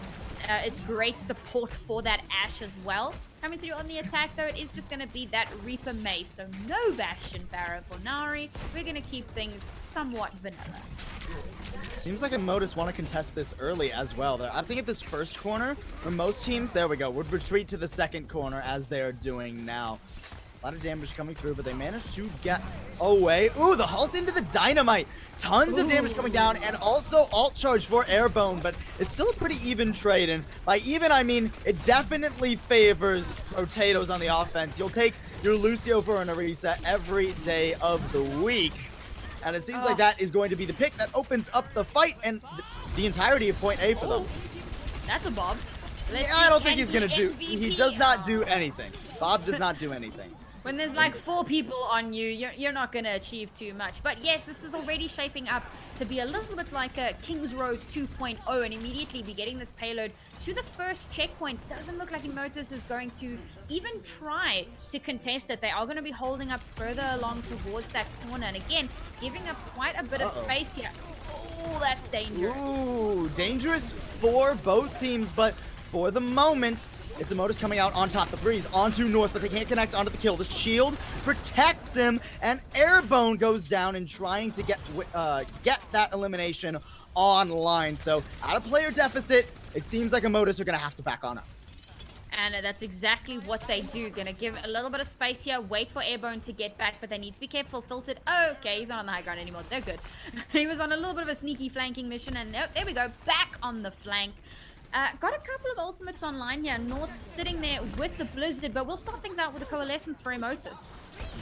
it's great support for that Ashe as well. Coming through on the attack, though, it is just going to be that Reaper Mace. So no Bastion Pharah for Nari. We're going to keep things somewhat vanilla. Seems like Immotus want to contest this early as well. They're opting at this first corner, where most teams, there we go, would retreat to the second corner as they are doing now. A lot of damage coming through, but they managed to get away. Ooh, the halt into the dynamite. Tons of damage coming down, and also alt charge for Airbone, but it's still a pretty even trade. And by even, I mean it definitely favors Protatoes on the offense. You'll take your Lucio for an Orisa every day of the week. And it seems like that is going to be the pick that opens up the fight and the entirety of point A for them. That's a Bob. I don't think he's going to do... He does not do anything. Bob does not do anything. When there's like 4 people on you, you're not going to achieve too much. But yes, this is already shaping up to be a little bit like a King's Row 2.0 and immediately be getting this payload to the first checkpoint. Doesn't look like Immotus is going to even try to contest it. They are going to be holding up further along towards that corner. And again, giving up quite a bit of space here. Oh, that's dangerous. Ooh, dangerous for both teams, but for the moment, it's Immotus coming out on top. The threes onto North, but they can't connect onto the kill. The shield protects him, and Airbone goes down and trying to get that elimination online. So, at a player deficit, it seems like Immotus are going to have to back on up. And that's exactly what they do. Gonna give a little bit of space here, wait for Airbone to get back, but they need to be careful. Filtered. Okay, he's not on the high ground anymore. They're good. He was on a little bit of a sneaky flanking mission, and there we go. Back on the flank. Got a couple of ultimates online here. North sitting there with the Blizzard, but we'll start things out with the Coalescence for Immotus.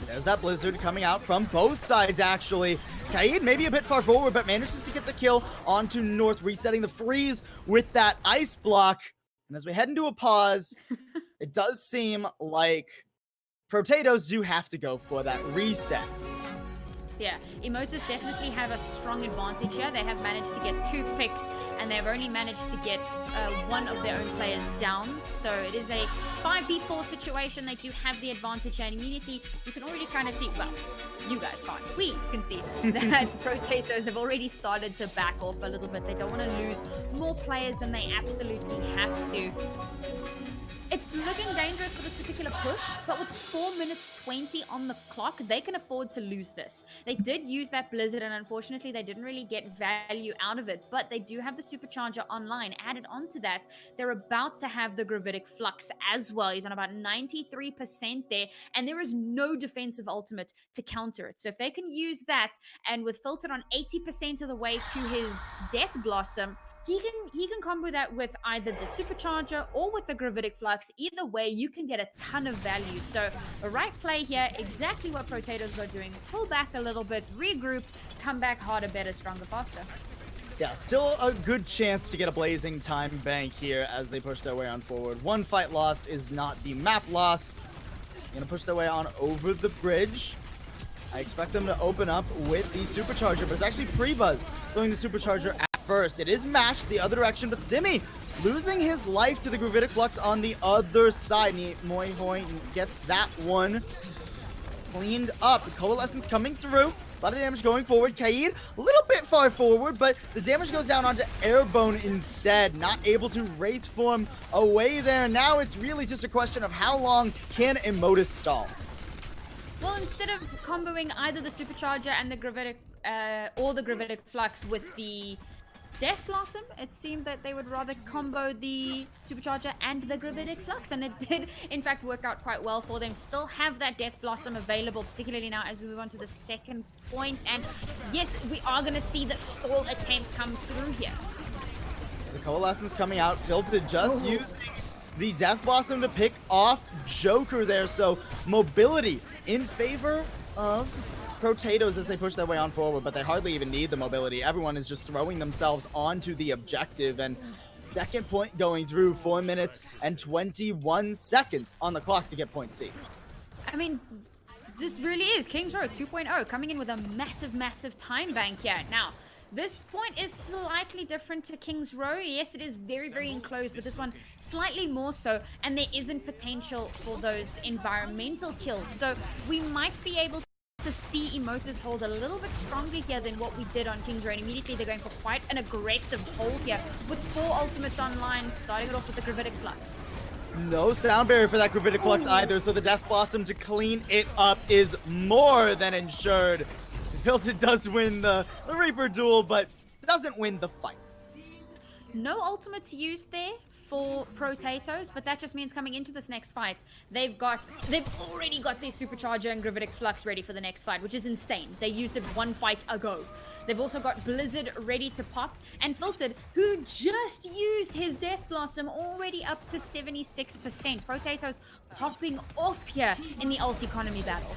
There's that Blizzard coming out from both sides, actually. Kaid maybe a bit far forward, but manages to get the kill onto North, resetting the freeze with that ice block. And as we head into a pause, it does seem like Protatoes do have to go for that reset. Yeah, Immotus definitely have a strong advantage here. They have managed to get 2 picks, and they've only managed to get one of their own players down. So it is a 5v4 situation. They do have the advantage, and immediately you can already kind of see, well, you guys can't, we can see that Protatoes have already started to back off a little bit. They don't want to lose more players than they absolutely have to. It's looking dangerous for this particular push, but with 4 minutes 20 on the clock, they can afford to lose this. They did use that Blizzard, and unfortunately, they didn't really get value out of it, but they do have the Supercharger online. Added onto that, they're about to have the Gravitic Flux as well. He's on about 93% there, and there is no defensive ultimate to counter it. So if they can use that, and with Filtered on 80% of the way to his Death Blossom, he can combo that with either the Supercharger or with the Gravitic Flux. Either way, you can get a ton of value. So a right play here, exactly what Protatoes are doing. Pull back a little bit, regroup, come back harder, better, stronger, faster. Yeah, still a good chance to get a blazing time bank here as they push their way on forward. One fight lost is not the map loss. Gonna push their way on over the bridge. I expect them to open up with the Supercharger, but it's actually Prebuzz throwing the Supercharger at first. It is matched the other direction, but Simi losing his life to the Gravitic Flux on the other side. Moihoi gets that one cleaned up. The Coalescence coming through. A lot of damage going forward. Kaid a little bit far forward, but the damage goes down onto Airbone instead. Not able to Wraith form away there. Now it's really just a question of how long can Immotus stall. Well, instead of comboing either the Supercharger and the Gravitic, or the Gravitic Flux with the Death Blossom, it seemed that they would rather combo the Supercharger and the Gravitic Flux, and it did, in fact, work out quite well for them. Still have that Death Blossom available, particularly now as we move on to the second point, and yes, we are going to see the stall attempt come through here. The Coalescence coming out, Filtered just using the Death Blossom to pick off Joker there, so mobility in favor of Protatoes as they push their way on forward, but they hardly even need the mobility. Everyone is just throwing themselves onto the objective, and second point going through, 4 minutes and 21 seconds on the clock to get point C. I mean, this really is Kings Row 2.0 coming in with a massive, massive time bank here. Now, this point is slightly different to Kings Row. Yes, it is very, very enclosed, but this one slightly more so, and there isn't potential for those environmental kills. So we might be able to see Immotus hold a little bit stronger here than what we did on Kings Row. And immediately they're going for quite an aggressive hold here with 4 ultimates online, starting it off with the Gravitic Flux. No sound barrier for that Gravitic Flux either, so the Death Blossom to clean it up is more than ensured. Filtered does win the Reaper duel, but doesn't win the fight. No ultimates used there for Protatoes, but that just means coming into this next fight, they've already got their Supercharger and Gravitic Flux ready for the next fight, which is insane. They used it 1 fight ago. They've also got Blizzard ready to pop, and Filtered, who just used his Death Blossom, already up to 76%. Protatoes popping off here in the ult economy battle.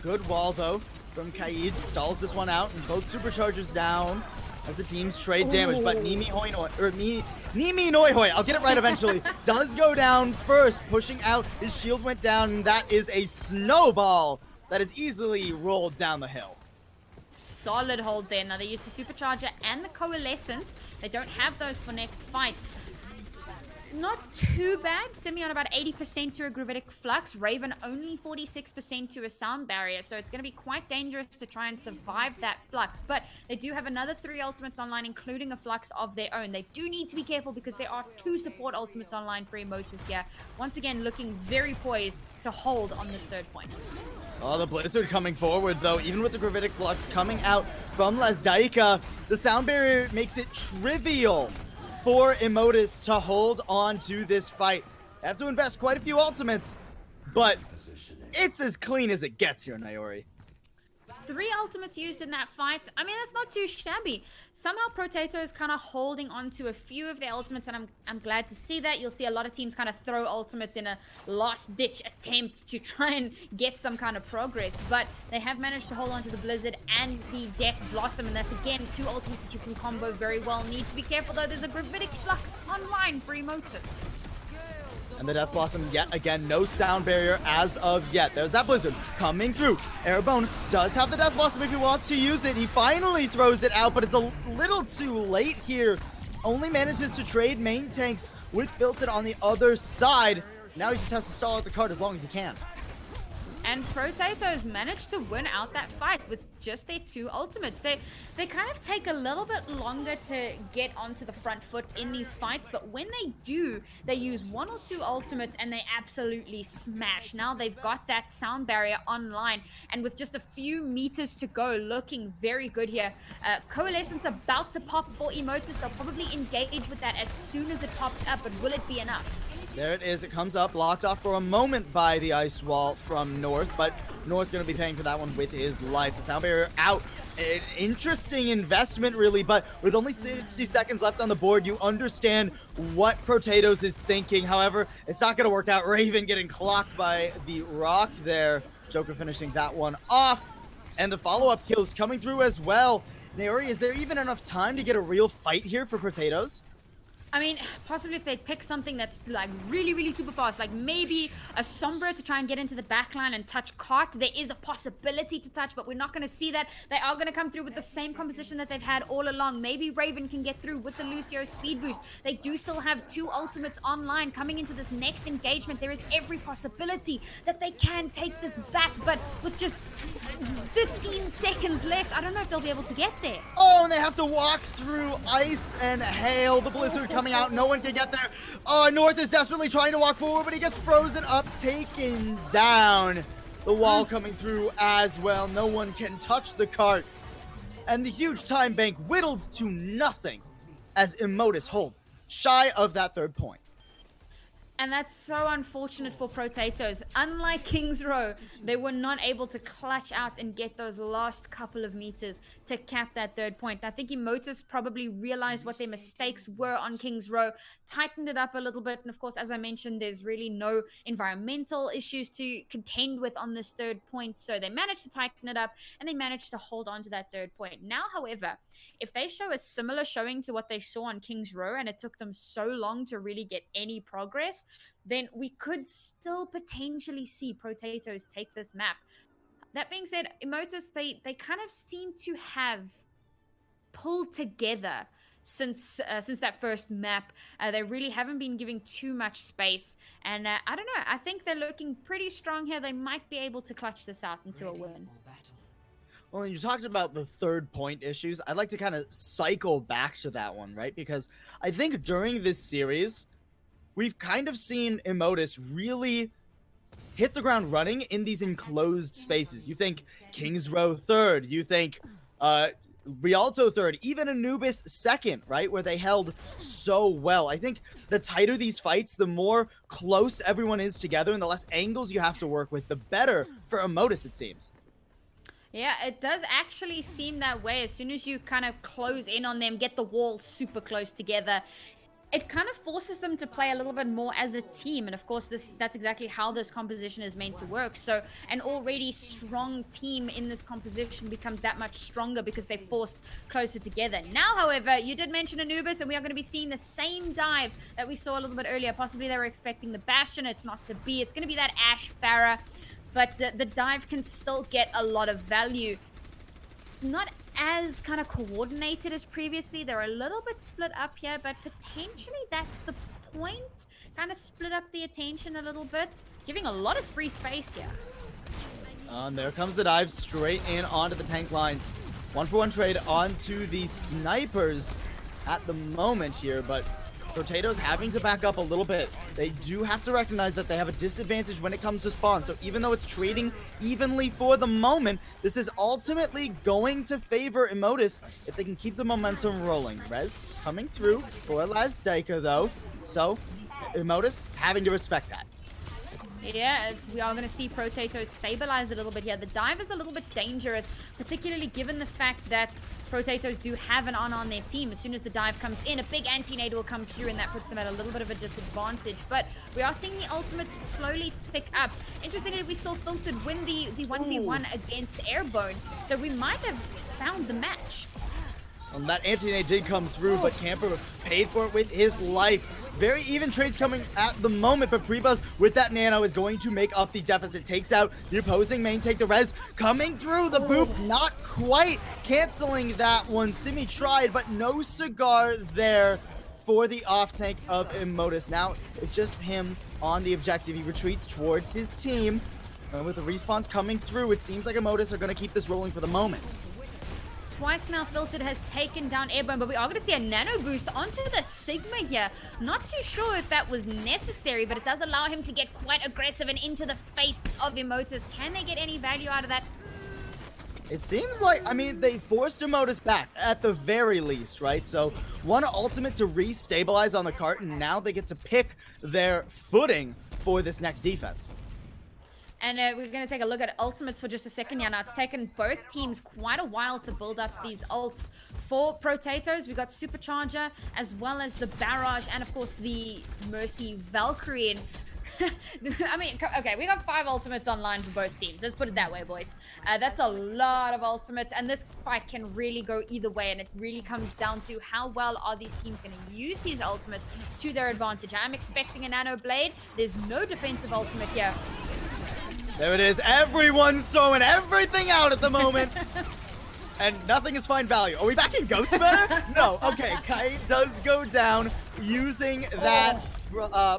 Good wall, though, from Kaid. Stalls this one out, and both Superchargers down as the teams trade damage. But Nimi Noihoi, I'll get it right eventually, does go down first, pushing out. His shield went down, and that is a snowball that is easily rolled down the hill. Solid hold there. Now they use the Supercharger and the Coalescence. They don't have those for next fight. Not too bad. Simi on about 80% to a Gravitic Flux. Raven only 46% to a Sound Barrier. So it's going to be quite dangerous to try and survive that Flux. But they do have another 3 ultimates online, including a Flux of their own. They do need to be careful because there are 2 support ultimates online for Immotus here. Once again, looking very poised to hold on this 3rd point. Oh, the Blizzard coming forward, though. Even with the Gravitic Flux coming out from Lazdaika, the Sound Barrier makes it trivial for Immotus to hold on to this fight. They have to invest quite a few ultimates, but it's as clean as it gets here, Naori. 3 ultimates used in that fight. I mean, that's not too shabby. Somehow Protatoes kind of holding on to a few of their ultimates, and I'm glad to see that. You'll see a lot of teams kind of throw ultimates in a last-ditch attempt to try and get some kind of progress, but they have managed to hold on to the Blizzard and the Death Blossom, and that's, again, 2 ultimates that you can combo very well. Need to be careful, though. There's a Gravitic Flux online for Immotus. And the Death Blossom, yet again, no sound barrier as of yet. There's that Blizzard coming through. Airborne does have the Death Blossom if he wants to use it. He finally throws it out, but it's a little too late here. Only manages to trade main tanks with Filton on the other side. Now he just has to stall out the card as long as he can. And Protatoes managed to win out that fight with just their 2 ultimates. They kind of take a little bit longer to get onto the front foot in these fights, but when they do, they use 1 or 2 ultimates and they absolutely smash. Now they've got that sound barrier online, and with just a few meters to go, looking very good here. Coalescence about to pop for Immotus. They'll probably engage with that as soon as it pops up, but will it be enough? There it is. It comes up, blocked off for a moment by the ice wall from North, but North's going to be paying for that one with his life. The sound barrier out. An interesting investment, really, but with only 60 seconds left on the board, you understand what Protatoes is thinking. However, it's not going to work out. Raven getting clocked by the rock there. Joker finishing that one off, and the follow-up kills coming through as well. Naori, is there even enough time to get a real fight here for Protatoes? I mean, possibly if they pick something that's like really super fast, like maybe a Sombra to try and get into the backline and touch Cart. There is a possibility to touch, but we're not going to see that. They are going to come through with the same composition that they've had all along. Maybe Raven can get through with the Lucio speed boost. They do still have 2 ultimates online coming into this next engagement. There is every possibility that they can take this back, but with just 15 seconds left, I don't know if they'll be able to get there. Oh, and they have to walk through ice and hail. The Blizzard coming out. No one can get there. Oh, North is desperately trying to walk forward, but he gets frozen up, taken down. The wall coming through as well. No one can touch the cart. And the huge time bank whittled to nothing as Immotus hold shy of that 3rd point. And that's so unfortunate for Protatoes. Unlike Kings Row, they were not able to clutch out and get those last couple of meters to cap that 3rd point. I think Immotus probably realized what their mistakes were on Kings Row, tightened it up a little bit, and of course, as I mentioned, there's really no environmental issues to contend with on this 3rd point, so they managed to tighten it up, and they managed to hold on to that 3rd point. Now, however, if they show a similar showing to what they saw on Kings Row, and it took them so long to really get any progress, then we could still potentially see Protatoes take this map. That being said, Immotus, they kind of seem to have pulled together since that first map. They really haven't been giving too much space, and I don't know, I think they're looking pretty strong here. They might be able to clutch this out into a win. Well, you talked about the 3rd point issues. I'd like to kind of cycle back to that one, right? Because I think during this series, we've kind of seen Immotus really hit the ground running in these enclosed spaces. You think Kings Row 3rd, you think Rialto 3rd, even Anubis 2nd, right? Where they held so well. I think the tighter these fights, the more close everyone is together and the less angles you have to work with, the better for Immotus, it seems. Yeah, it does actually seem that way. As soon as you kind of close in on them, get the wall super close together, it kind of forces them to play a little bit more as a team. And of course, that's exactly how this composition is meant to work. So an already strong team in this composition becomes that much stronger because they're forced closer together. Now, however, you did mention Anubis, and we are going to be seeing the same dive that we saw a little bit earlier. Possibly they were expecting the Bastion. It's not to be. It's going to be that Ashe Farah. But the dive can still get a lot of value. Not as kind of coordinated as previously. They're a little bit split up here, but potentially that's the point. Kind of split up the attention a little bit, giving a lot of free space here. And there comes the dive straight in onto the tank lines. 1-for-1 trade onto the snipers at the moment here, but Protatoes having to back up a little bit. They do have to recognize that they have a disadvantage when it comes to spawn. So even though it's trading evenly for the moment, this is ultimately going to favor Immotus if they can keep the momentum rolling. Rez coming through for Lazdaika though. So Immotus having to respect that. Yeah, we are going to see Protatoes stabilize a little bit here. The dive is a little bit dangerous, particularly given the fact that Protatoes do have an on their team. As soon as the dive comes in, a big anti-nade will come through, and that puts them at a little bit of a disadvantage. But we are seeing the ultimates slowly tick up. Interestingly, we saw Filtered win the 1v1 against Airborne, so we might have found the match. That anti-nade did come through, but Camper paid for it with his life. Very even trades coming at the moment, but Prebuzz with that nano is going to make up the deficit. Takes out the opposing main, take the res. Coming through the boop, not quite canceling that one. Simi tried, but no cigar there for the off-tank of Immotus. Now it's just him on the objective. He retreats towards his team. And with the respawns coming through, it seems like Immotus are going to keep this rolling for the moment. Twice now Filtered has taken down Airborne, but we are going to see a nano boost onto the Sigma here. Not too sure if that was necessary, but it does allow him to get quite aggressive and into the face of Immotus. Can they get any value out of that? It seems like, I mean, they forced Immotus back at the very least, right? So one ultimate to re-stabilize on the cart, and now they get to pick their footing for this next defense. And we're going to take a look at ultimates for just a second here. Now, it's taken both teams quite a while to build up these ults. For Protatoes, we got Supercharger, as well as the Barrage, and of course the Mercy Valkyrie. And I mean, okay, we got 5 ultimates online for both teams. Let's put it that way, boys. That's a lot of ultimates, and this fight can really go either way, and it really comes down to how well are these teams going to use these ultimates to their advantage. I'm expecting a Nano Blade. There's no defensive ultimate here. There it is. Everyone's throwing everything out at the moment. And nothing is fine value. Are we back in Ghost meta? No. Okay, Kai does go down using that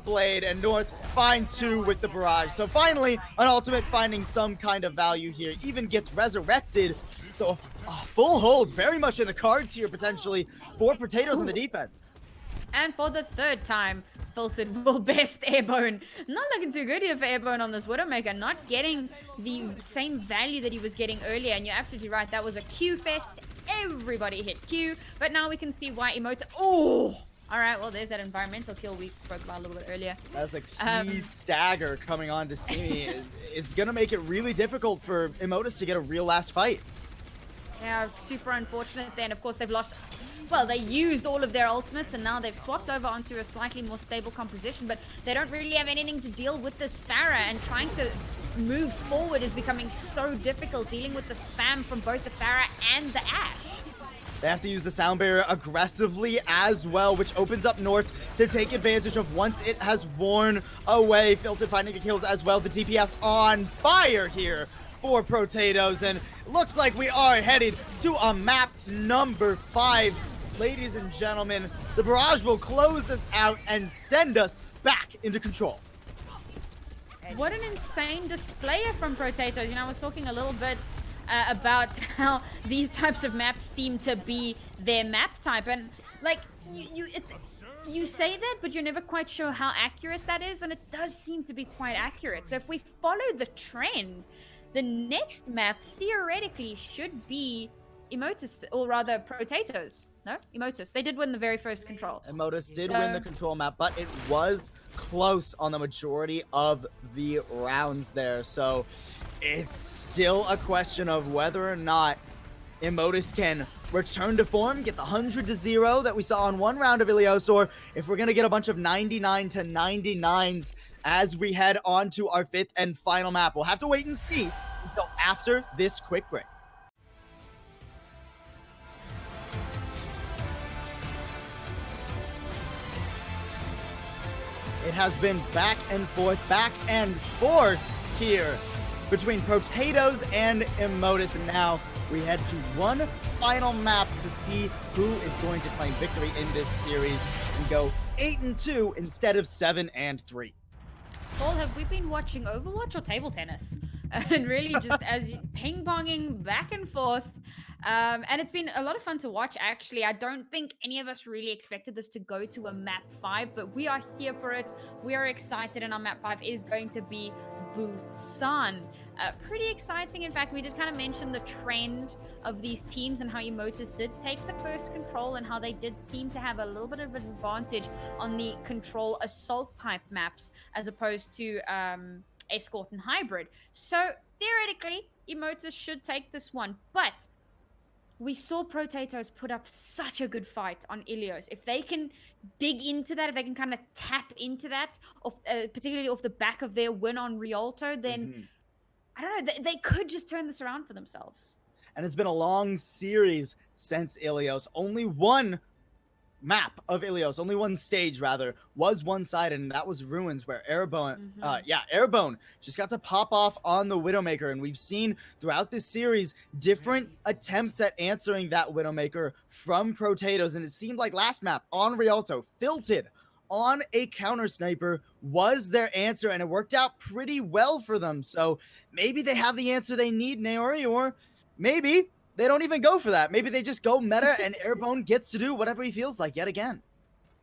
blade, and North finds 2 with the barrage. So finally, an ultimate finding some kind of value here. Even gets resurrected. So a full hold very much in the cards here, potentially, for Protatoes in the defense. And for the 3rd time, Filtered will best Airborne. Not looking too good here for Airborne on this Widowmaker. Not getting the same value that he was getting earlier. And you're absolutely right. That was a Q fest. Everybody hit Q. But now we can see why Immotus... Oh! Alright, well, there's that environmental kill we spoke about a little bit earlier. That's a key stagger coming on to Simi. It's going to make it really difficult for Immotus to get a real last fight. Yeah, super unfortunate then. Of course, they've lost... Well, they used all of their ultimates, and now they've swapped over onto a slightly more stable composition, but they don't really have anything to deal with this Pharah, and trying to move forward is becoming so difficult, dealing with the spam from both the Pharah and the Ashe. They have to use the sound barrier aggressively as well, which opens up North to take advantage of once it has worn away. Filtered finding the kills as well. The DPS on fire here for Protatoes, and looks like we are headed to a map number 5. Ladies and gentlemen, the barrage will close this out and send us back into control. What an insane display from Protatoes. You know, I was talking a little bit about how these types of maps seem to be their map type, and like you say that, but you're never quite sure how accurate that is, and it does seem to be quite accurate. So if we follow the trend, the next map theoretically should be Immotus, or rather Protatoes. No? Immotus. They did win the very first control. Immotus did win the control map, but it was close on the majority of the rounds there. So it's still a question of whether or not Immotus can return to form, get the 100-0 that we saw on one round of Ilios, or if we're going to get a bunch of 99 to 99s as we head on to our 5th and final map. We'll have to wait and see until after this quick break. It has been back and forth here between Protatoes and Immotus, and now we head to one final map to see who is going to claim victory in this series and go 8-2 instead of 7-3. Paul, have we been watching Overwatch or table tennis? And really just as ping-ponging back and forth. And it's been a lot of fun to watch, actually. I don't think any of us really expected this to go to a map 5, but we are here for it. We are excited, and our map 5 is going to be Busan. Pretty exciting. In fact, we did kind of mention the trend of these teams and how Immotus did take the first control and how they did seem to have a little bit of an advantage on the control assault type maps as opposed to Escort and Hybrid. So theoretically, Immotus should take this one, but we saw Protatoes put up such a good fight on Ilios. If they can dig into that, if they can kind of tap into that, particularly off the back of their win on Rialto, then I don't know, they could just turn this around for themselves. And it's been a long series since Ilios. Only one map of Ilios, only one stage rather, was one-sided, and that was Ruins, where Airborne, Airborne just got to pop off on the Widowmaker, and we've seen throughout this series different attempts at answering that Widowmaker from Protatoes, and it seemed like last map on Rialto, Filted on a counter sniper was their answer, and it worked out pretty well for them. So maybe they have the answer they need, Naori, or maybe they don't even go for that. Maybe they just go meta and Airborne gets to do whatever he feels like yet again.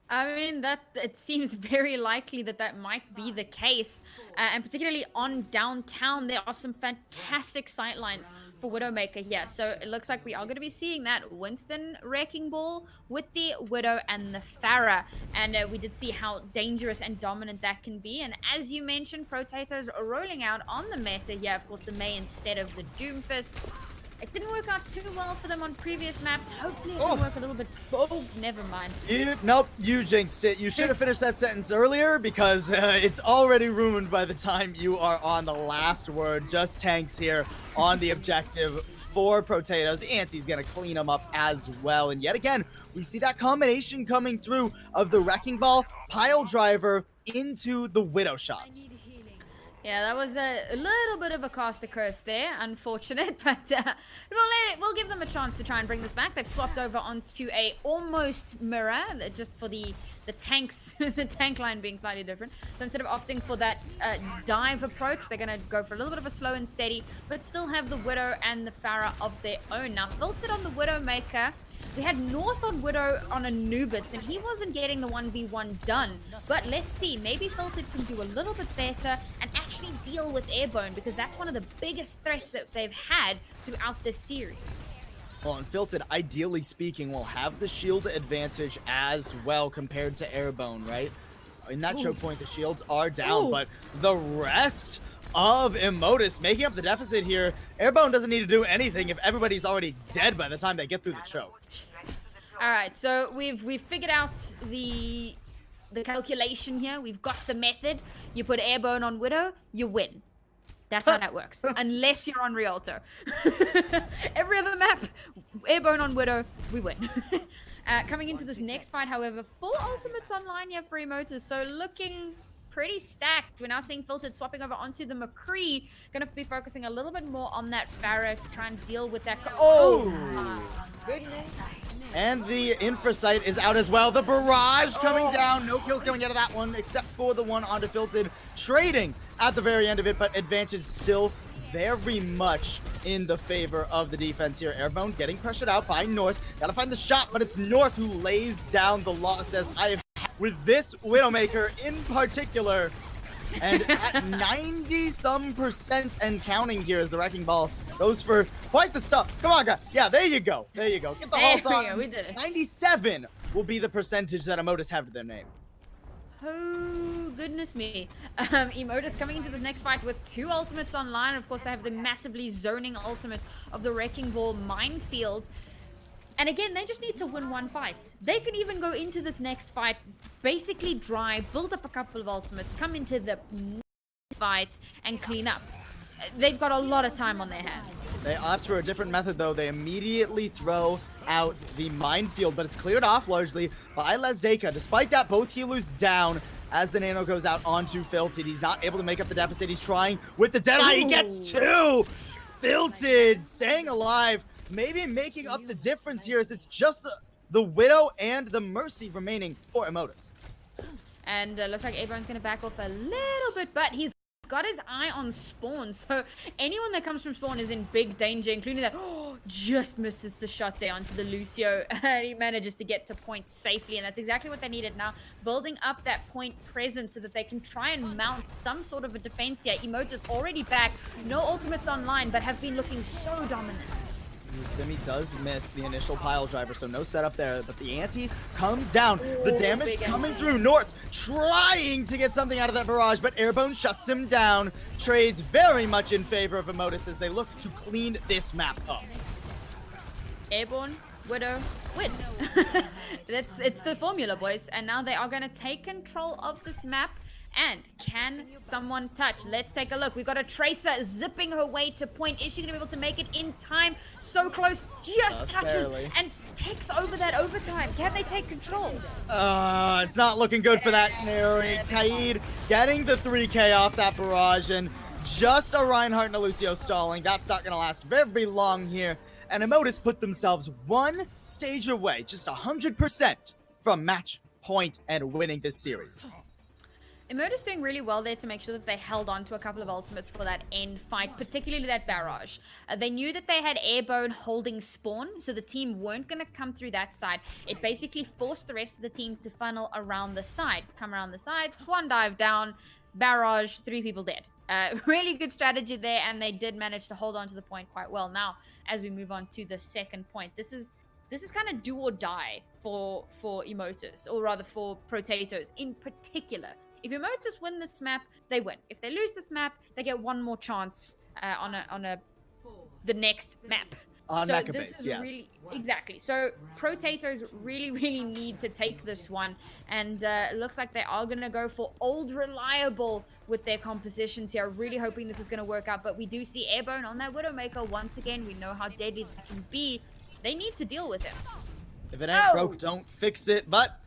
I mean, it seems very likely that might be the case. And particularly on downtown, there are some fantastic sightlines for Widowmaker here. So it looks like we are going to be seeing that Winston Wrecking Ball with the Widow and the Pharah. And we did see how dangerous and dominant that can be. And as you mentioned, Protatoes are rolling out on the meta here. Of course, the Mei instead of the Doomfist. It didn't work out too well for them on previous maps. Hopefully it can work a little bit. Oh, never mind. Nope, you jinxed it. You should have finished that sentence earlier because it's already ruined by the time you are on the last word. Just tanks here on the objective for Protatoes. Anti's going to clean them up as well. And yet again, we see that combination coming through of the Wrecking Ball, Pile Driver into the Widow shots. Yeah, that was a little bit of a caster curse there, unfortunate, but we'll give them a chance to try and bring this back. They've swapped over onto a almost mirror, just for the tanks, the tank line being slightly different. So instead of opting for that dive approach, they're going to go for a little bit of a slow and steady, but still have the Widow and the Pharah of their own. Now, Filtered on the Widowmaker. We had North on Widow on Anubis, and he wasn't getting the 1v1 done. But let's see, maybe Filtered can do a little bit better and actually deal with Airborne, because that's one of the biggest threats that they've had throughout this series. Well, and Filtered, ideally speaking, will have the shield advantage as well compared to Airborne, right? In that choke point, the shields are down, but the rest of Immotus making up the deficit here. Airborne doesn't need to do anything if everybody's already dead by the time they get through the choke. All right, so we've figured out the calculation here. We've got the method. You put Airborne on Widow, you win. That's how that works. Unless you're on Rialto. Every other map, Airborne on Widow, we win. Coming into this next fight, however, 4 ultimates online here for Immotus, so looking pretty stacked. We're now seeing Filtered swapping over onto the McCree. Gonna be focusing a little bit more on that Pharah to try and deal with that. Oh my goodness. And the infra sight is out as well. The barrage coming down. No kills going out of that one, except for the one onto Filtered. Trading at the very end of it, but advantage still very much in the favor of the defense here. Airborne getting pressured out by North. Gotta find the shot, but it's North who lays down the law. Says, I have with this Widowmaker in particular. And at 90-some% and counting here as the Wrecking Ball goes for quite the stuff. Come on, guys. Yeah, there you go. There you go. Get the halt on. We did it. 97 will be the percentage that Immotus have to their name. Oh, goodness me. Immotus coming into the next fight with 2 ultimates online. Of course, they have the massively zoning ultimate of the Wrecking Ball Minefield. And again, they just need to win 1 fight. They can even go into this next fight, basically dry, build up a couple of ultimates, come into the fight, and clean up. They've got a lot of time on their hands. They opt for a different method, though. They immediately throw out the minefield, but it's cleared off largely by Lezdeka. Despite that, both healers down as the nano goes out onto Filted. He's not able to make up the deficit. He's trying with the Deadeye. He gets 2! Filted staying alive. Maybe making up the difference here is it's just the Widow and the Mercy remaining for Immotus. And looks like Airborne's going to back off a little bit, but he's got his eye on Spawn. So anyone that comes from Spawn is in big danger, including that. Oh, just misses the shot there onto the Lucio. And he manages to get to point safely, and that's exactly what they needed now. Building up that point presence so that they can try and mount some sort of a defense here. Immotus already back. No ultimates online, but have been looking so dominant. Simi does miss the initial pile driver, so no setup there, but the ante comes down. The damage coming through. North trying to get something out of that barrage, but Airborne shuts him down. Trades very much in favor of Immotus as they look to clean this map up. Airborne, Widow, win. It's the formula, boys. And now they are going to take control of this map. And can someone touch? Let's take a look. We got a Tracer zipping her way to point. Is she going to be able to make it in time? So close. Just touches barely. and takes over that overtime. Can they take control? It's not looking good for that Neri. Kaid getting the 3K off that barrage, and just a Reinhardt and a Lucio stalling. That's not going to last very long here. And Immotus put themselves one stage away, just 100% from match point and winning this series. Immotus doing really well there to make sure that they held on to a couple of ultimates for that end fight, particularly that barrage. They knew that they had Airborne holding spawn, so the team weren't going to come through that side. It basically forced the rest of the team to funnel around the side. Come around the side, swan dive down, barrage, 3 people dead. Really good strategy there, and they did manage to hold on to the point quite well. Now, as we move on to the second point, this is kind of do or die for Immotus, or rather for Protatoes in particular. If Immotus win this map, they win. If they lose this map, they get one more chance on the next map. On so Mecha this base, is yes. really exactly. So Protatoes really need to take this one, and it looks like they are gonna go for old reliable with their compositions here. Really hoping this is gonna work out, but we do see Airborne on that Widowmaker once again. We know how deadly that can be. They need to deal with him. If it ain't broke, don't fix it. But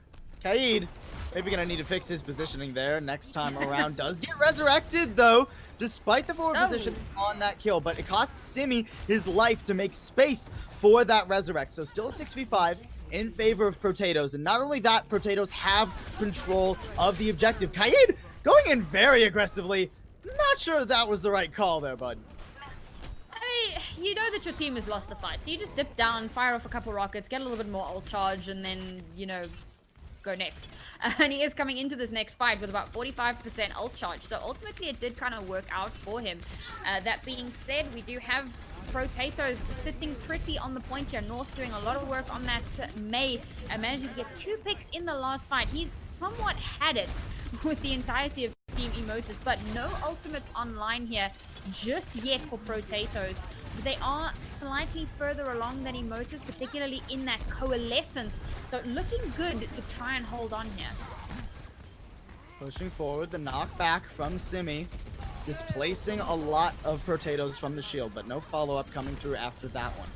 Kaid, maybe gonna need to fix his positioning there next time around. Does get resurrected though, despite the forward position on that kill. But it costs Simi his life to make space for that resurrect. So still a 6v5 in favor of Protatoes. And not only that, Protatoes have control of the objective. Kaid going in very aggressively. Not sure that was the right call there, bud. You know that your team has lost the fight, so you just dip down, fire off a couple rockets, get a little bit more ult charge, and then, you know, go next. And he is coming into this next fight with about 45% ult charge, so ultimately it did kind of work out for him. That being said, we do have Protatoes sitting pretty on the point here. North doing a lot of work on that May, managing to get 2 picks in the last fight. He's somewhat had it with the entirety of Team Immotus, but no ultimates online here just yet for Protatoes. They are slightly further along than Immotus, particularly in that coalescence. So looking good to try and hold on here. Pushing forward, the knockback from Simi, displacing a lot of Protatoes from the shield, but no follow-up coming through after that one.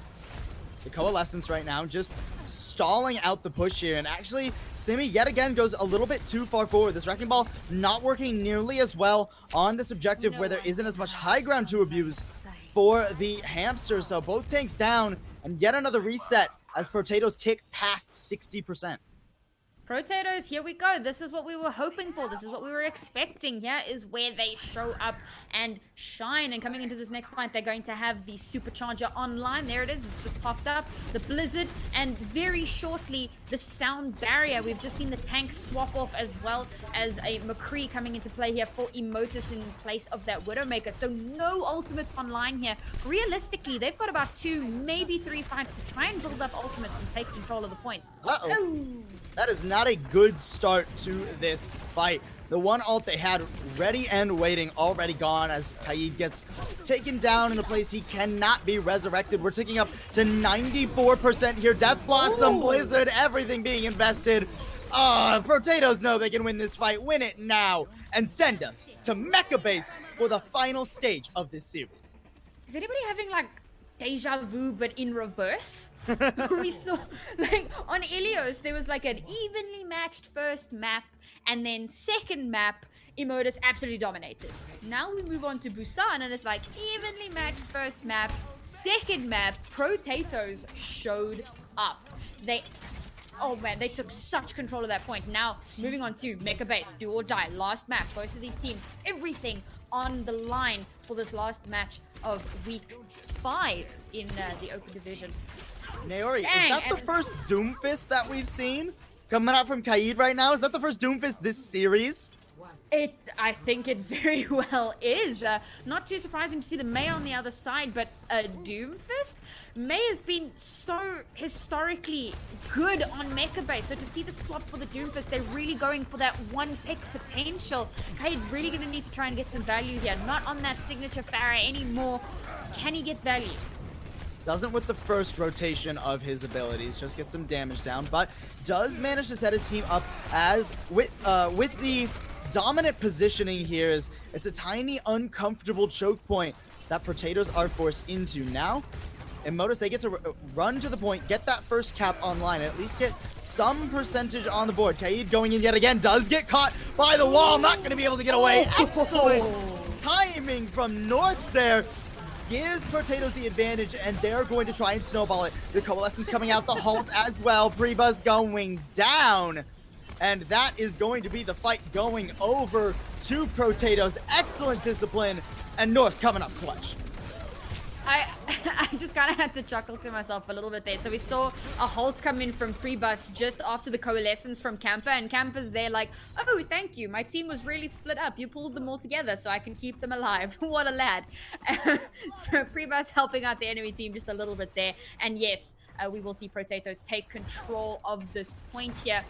The coalescence right now just stalling out the push here, and actually Simi yet again goes a little bit too far forward. This Wrecking Ball not working nearly as well on this objective where there isn't as much high ground to abuse for the hamster. So both tanks down, and yet another reset as Protatoes tick past 60%. Protatoes, here we go. This is what we were hoping for. This is what we were expecting. Here is where they show up and shine. And coming into this next fight, they're going to have the Supercharger online. There it is. It's just popped up. The Blizzard, and very shortly, the Sound Barrier. We've just seen the tank swap off, as well as a McCree coming into play here for Immotus in place of that Widowmaker. So no ultimates online here. Realistically, they've got about 2, maybe 3 fights to try and build up ultimates and take control of the point. Uh-oh. That is not a good start to this fight. The one ult they had ready and waiting already gone as Kaid gets taken down in a place he cannot be resurrected. We're ticking up to 94% here. Death Blossom, Blizzard, everything being invested. Protatoes know they can win this fight. Win it now and send us to Mecha Base for the final stage of this series. Is anybody having like deja vu but in reverse? We saw like on Ilios there was like an evenly matched first map, and then second map Immotus absolutely dominated. Now we move on to Busan and it's like evenly matched first map, second map Protatoes showed up. Oh man, they took such control of that point. Now moving on to Mecha Base, do or die, last map. Both of these teams, everything on the line for this last match of week 5 in the Open Division. Naori, is that the first Doomfist that we've seen coming out from Kaid right now? Is that the first Doomfist this series? I think it very well is. Not too surprising to see the May on the other side, but Doomfist? May has been so historically good on Mecha Base, so to see the swap for the Doomfist, they're really going for that one pick potential. Kaid really going to need to try and get some value here. Not on that signature Pharah anymore. Can he get value? Doesn't with the first rotation of his abilities, just get some damage down, but does manage to set his team up as with the dominant positioning here. Is it's a tiny uncomfortable choke point that Protatoes are forced into now. Immotus, they get to run to the point, get that first cap online, and at least get some percentage on the board. Kaid going in yet again, does get caught by the wall, not going to be able to get away. Excellent timing from North there. Gives Protatoes the advantage, and they're going to try and snowball it. The Coalescence coming out, the halt as well. Pre-Buzz going down. And that is going to be the fight going over to Protatoes. Excellent discipline, and North coming up clutch. I just kind of had to chuckle to myself a little bit there. So we saw a halt come in from Pre-Bus just after the Coalescence from Camper, and Camper's there like, oh, thank you. My team was really split up. You pulled them all together so I can keep them alive. What a lad. So Pre-Bus helping out the enemy team just a little bit there. And yes, we will see Protatoes take control of this point here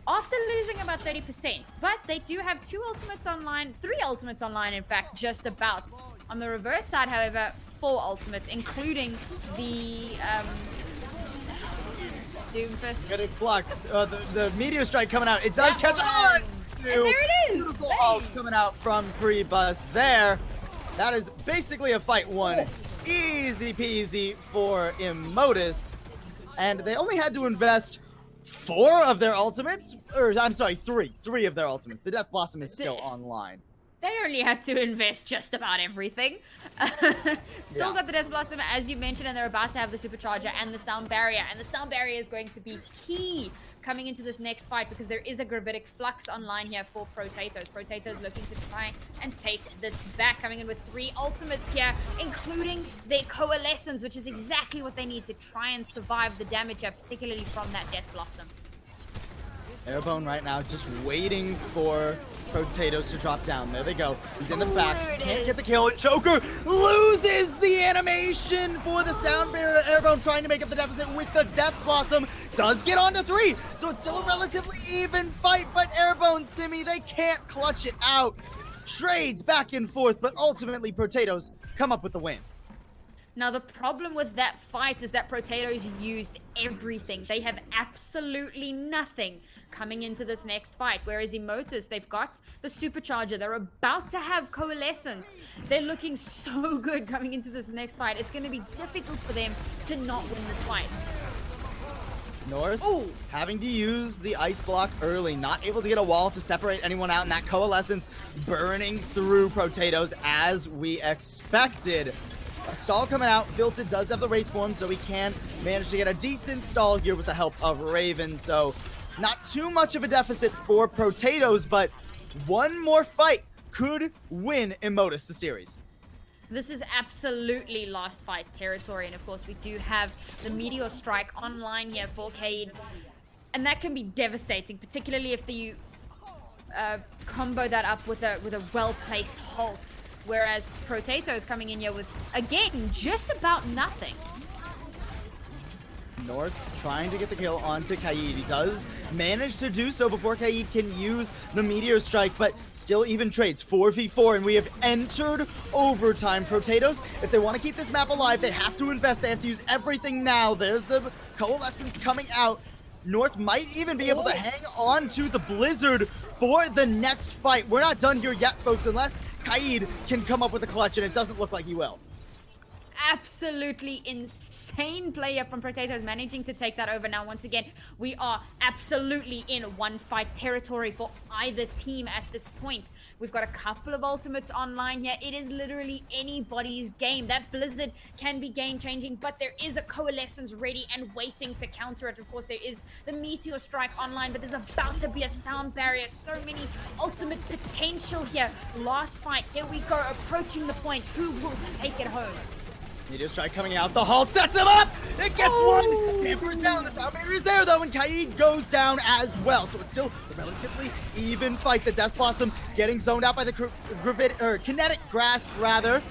after losing about 30%. But they do have 2 ultimates online, 3 ultimates online, in fact, just about. On the reverse side, however, 4 ultimates, including the Doomfist. Getting blocked. The Meteor Strike coming out. It does That catch on. And there it is. Beautiful ult coming out from Pre-Bus there. That is basically a fight won. Easy peasy for Immotus. And they only had to invest 4 of their ultimates. Or, I'm sorry, 3. 3 of their ultimates. The Death Blossom is still online. They only had to invest just about everything. Still got the Death Blossom, as you mentioned, and they're about to have the Supercharger and the Sound Barrier. And the Sound Barrier is going to be key coming into this next fight because there is a Gravitic Flux online here for Protatoes. Protatoes looking to try and take this back, coming in with 3 ultimates here, including their Coalescence, which is exactly what they need to try and survive the damage here, particularly from that Death Blossom. Airbone right now just waiting for Protatoes to drop down. There they go. He's in the back. Can't get the kill. Joker loses the animation for the Sound Barrier. Airbone trying to make up the deficit with the Death Blossom. Does get onto 3. So it's still a relatively even fight, but Airbone Simi, they can't clutch it out. Trades back and forth, but ultimately Protatoes come up with the win. Now, the problem with that fight is that Protatoes used everything. They have absolutely nothing coming into this next fight. Whereas Immotus, they've got the Supercharger. They're about to have Coalescence. They're looking so good coming into this next fight. It's going to be difficult for them to not win this fight. North having to use the ice block early, not able to get a wall to separate anyone out, and that Coalescence burning through Protatoes as we expected. A stall coming out. Filted does have the Wraith form, so he can manage to get a decent stall here with the help of Raven. So not too much of a deficit for Protatoes, but one more fight could win Immotus the series. This is absolutely last fight territory, and of course we do have the Meteor Strike online here for Kaid, and that can be devastating, particularly if you combo that up with a well-placed halt. Whereas Protatoes coming in here with, again, just about nothing. North trying to get the kill onto Kaid. He does manage to do so before Kaid can use the Meteor Strike, but still even trades 4v4, and we have entered overtime. Protatoes, if they want to keep this map alive, they have to invest. They have to use everything now. There's the Coalescence coming out. North might even be able to hang on to the Blizzard for the next fight. We're not done here yet, folks, unless Kaid can come up with a clutch, and it doesn't look like he will. Absolutely insane player from Protatoes managing to take that over. Now, once again, we are absolutely in one fight territory for either team at this point. We've got a couple of ultimates online here. It is literally anybody's game. That Blizzard can be game-changing, but there is a Coalescence ready and waiting to counter it. Of course, there is the Meteor Strike online, but there's about to be a Sound Barrier. So many ultimate potential here. Last fight, here we go, approaching the point. Who will take it home? Meteor Strike coming out. The halt sets him up. It gets one. Camper's down, the sound barrier is there though, and Kaid goes down as well. So it's still a relatively even fight. The Death Blossom getting zoned out by the kinetic grasp rather.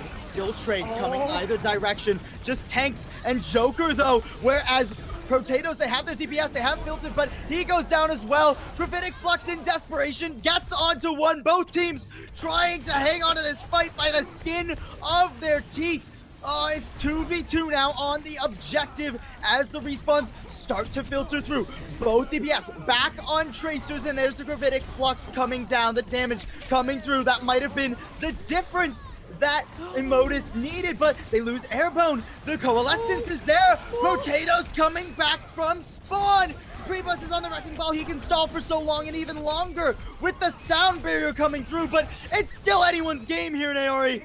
It's still trades coming either direction. Just tanks and Joker though, whereas Protatoes, they have their DPS, they have filtered, but he goes down as well. Gravitic Flux in desperation gets onto one. Both teams trying to hang on to this fight by the skin of their teeth. Oh, it's 2v2 now on the objective as the respawns start to filter through. Both DPS back on Tracers, and there's the Gravitic Flux coming down. The damage coming through. That might have been the difference that Immotus needed, but they lose Airborne. The Coalescence is there. Potatoes coming back from spawn. Priebus is on the wrecking ball. He can stall for so long and even longer with the sound barrier coming through, but it's still anyone's game here, Naori.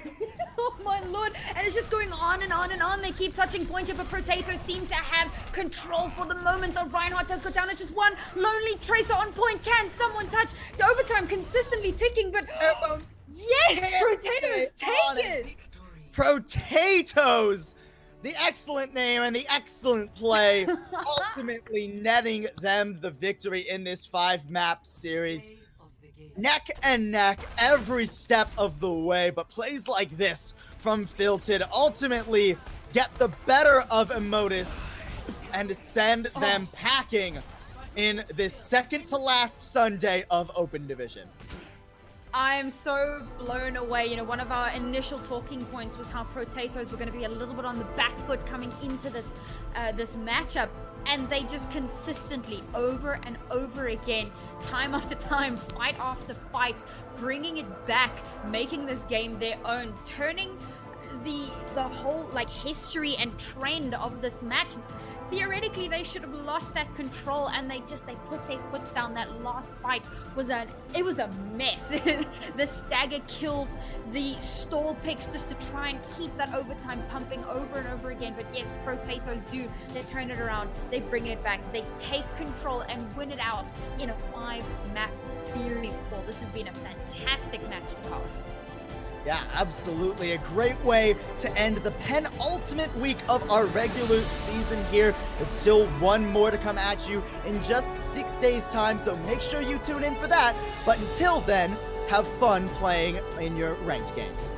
Oh my lord, and it's just going on and on and on. They keep touching point here, but Protatoes seem to have control for the moment. The Reinhardt does go down. It's just one lonely Tracer on point. Can someone touch? The overtime consistently ticking, but yes, Protatoes take it. Protatoes, the excellent name and the excellent play, ultimately netting them the victory in this 5-map series. Neck and neck every step of the way, but plays like this from Filted ultimately get the better of Immotus and send them packing in this second to last Sunday of Open Division. I'm so blown away. You know, one of our initial talking points was how Protatoes were going to be a little bit on the back foot coming into this this matchup, and they just consistently, over and over again, time after time, fight after fight, bringing it back, making this game their own, turning the whole like history and trend of this match. Theoretically, they should have lost that control, and they put their foot down. That last fight was a mess. The stagger kills, the stall picks just to try and keep that overtime pumping over and over again. But yes, Protatoes do. They turn it around. They bring it back. They take control and win it out in a 5-map series, Paul. This has been a fantastic match to cast. Yeah, absolutely. A great way to end the penultimate week of our regular season here. There's still one more to come at you in just 6 days' time, so make sure you tune in for that. But until then, have fun playing in your ranked games.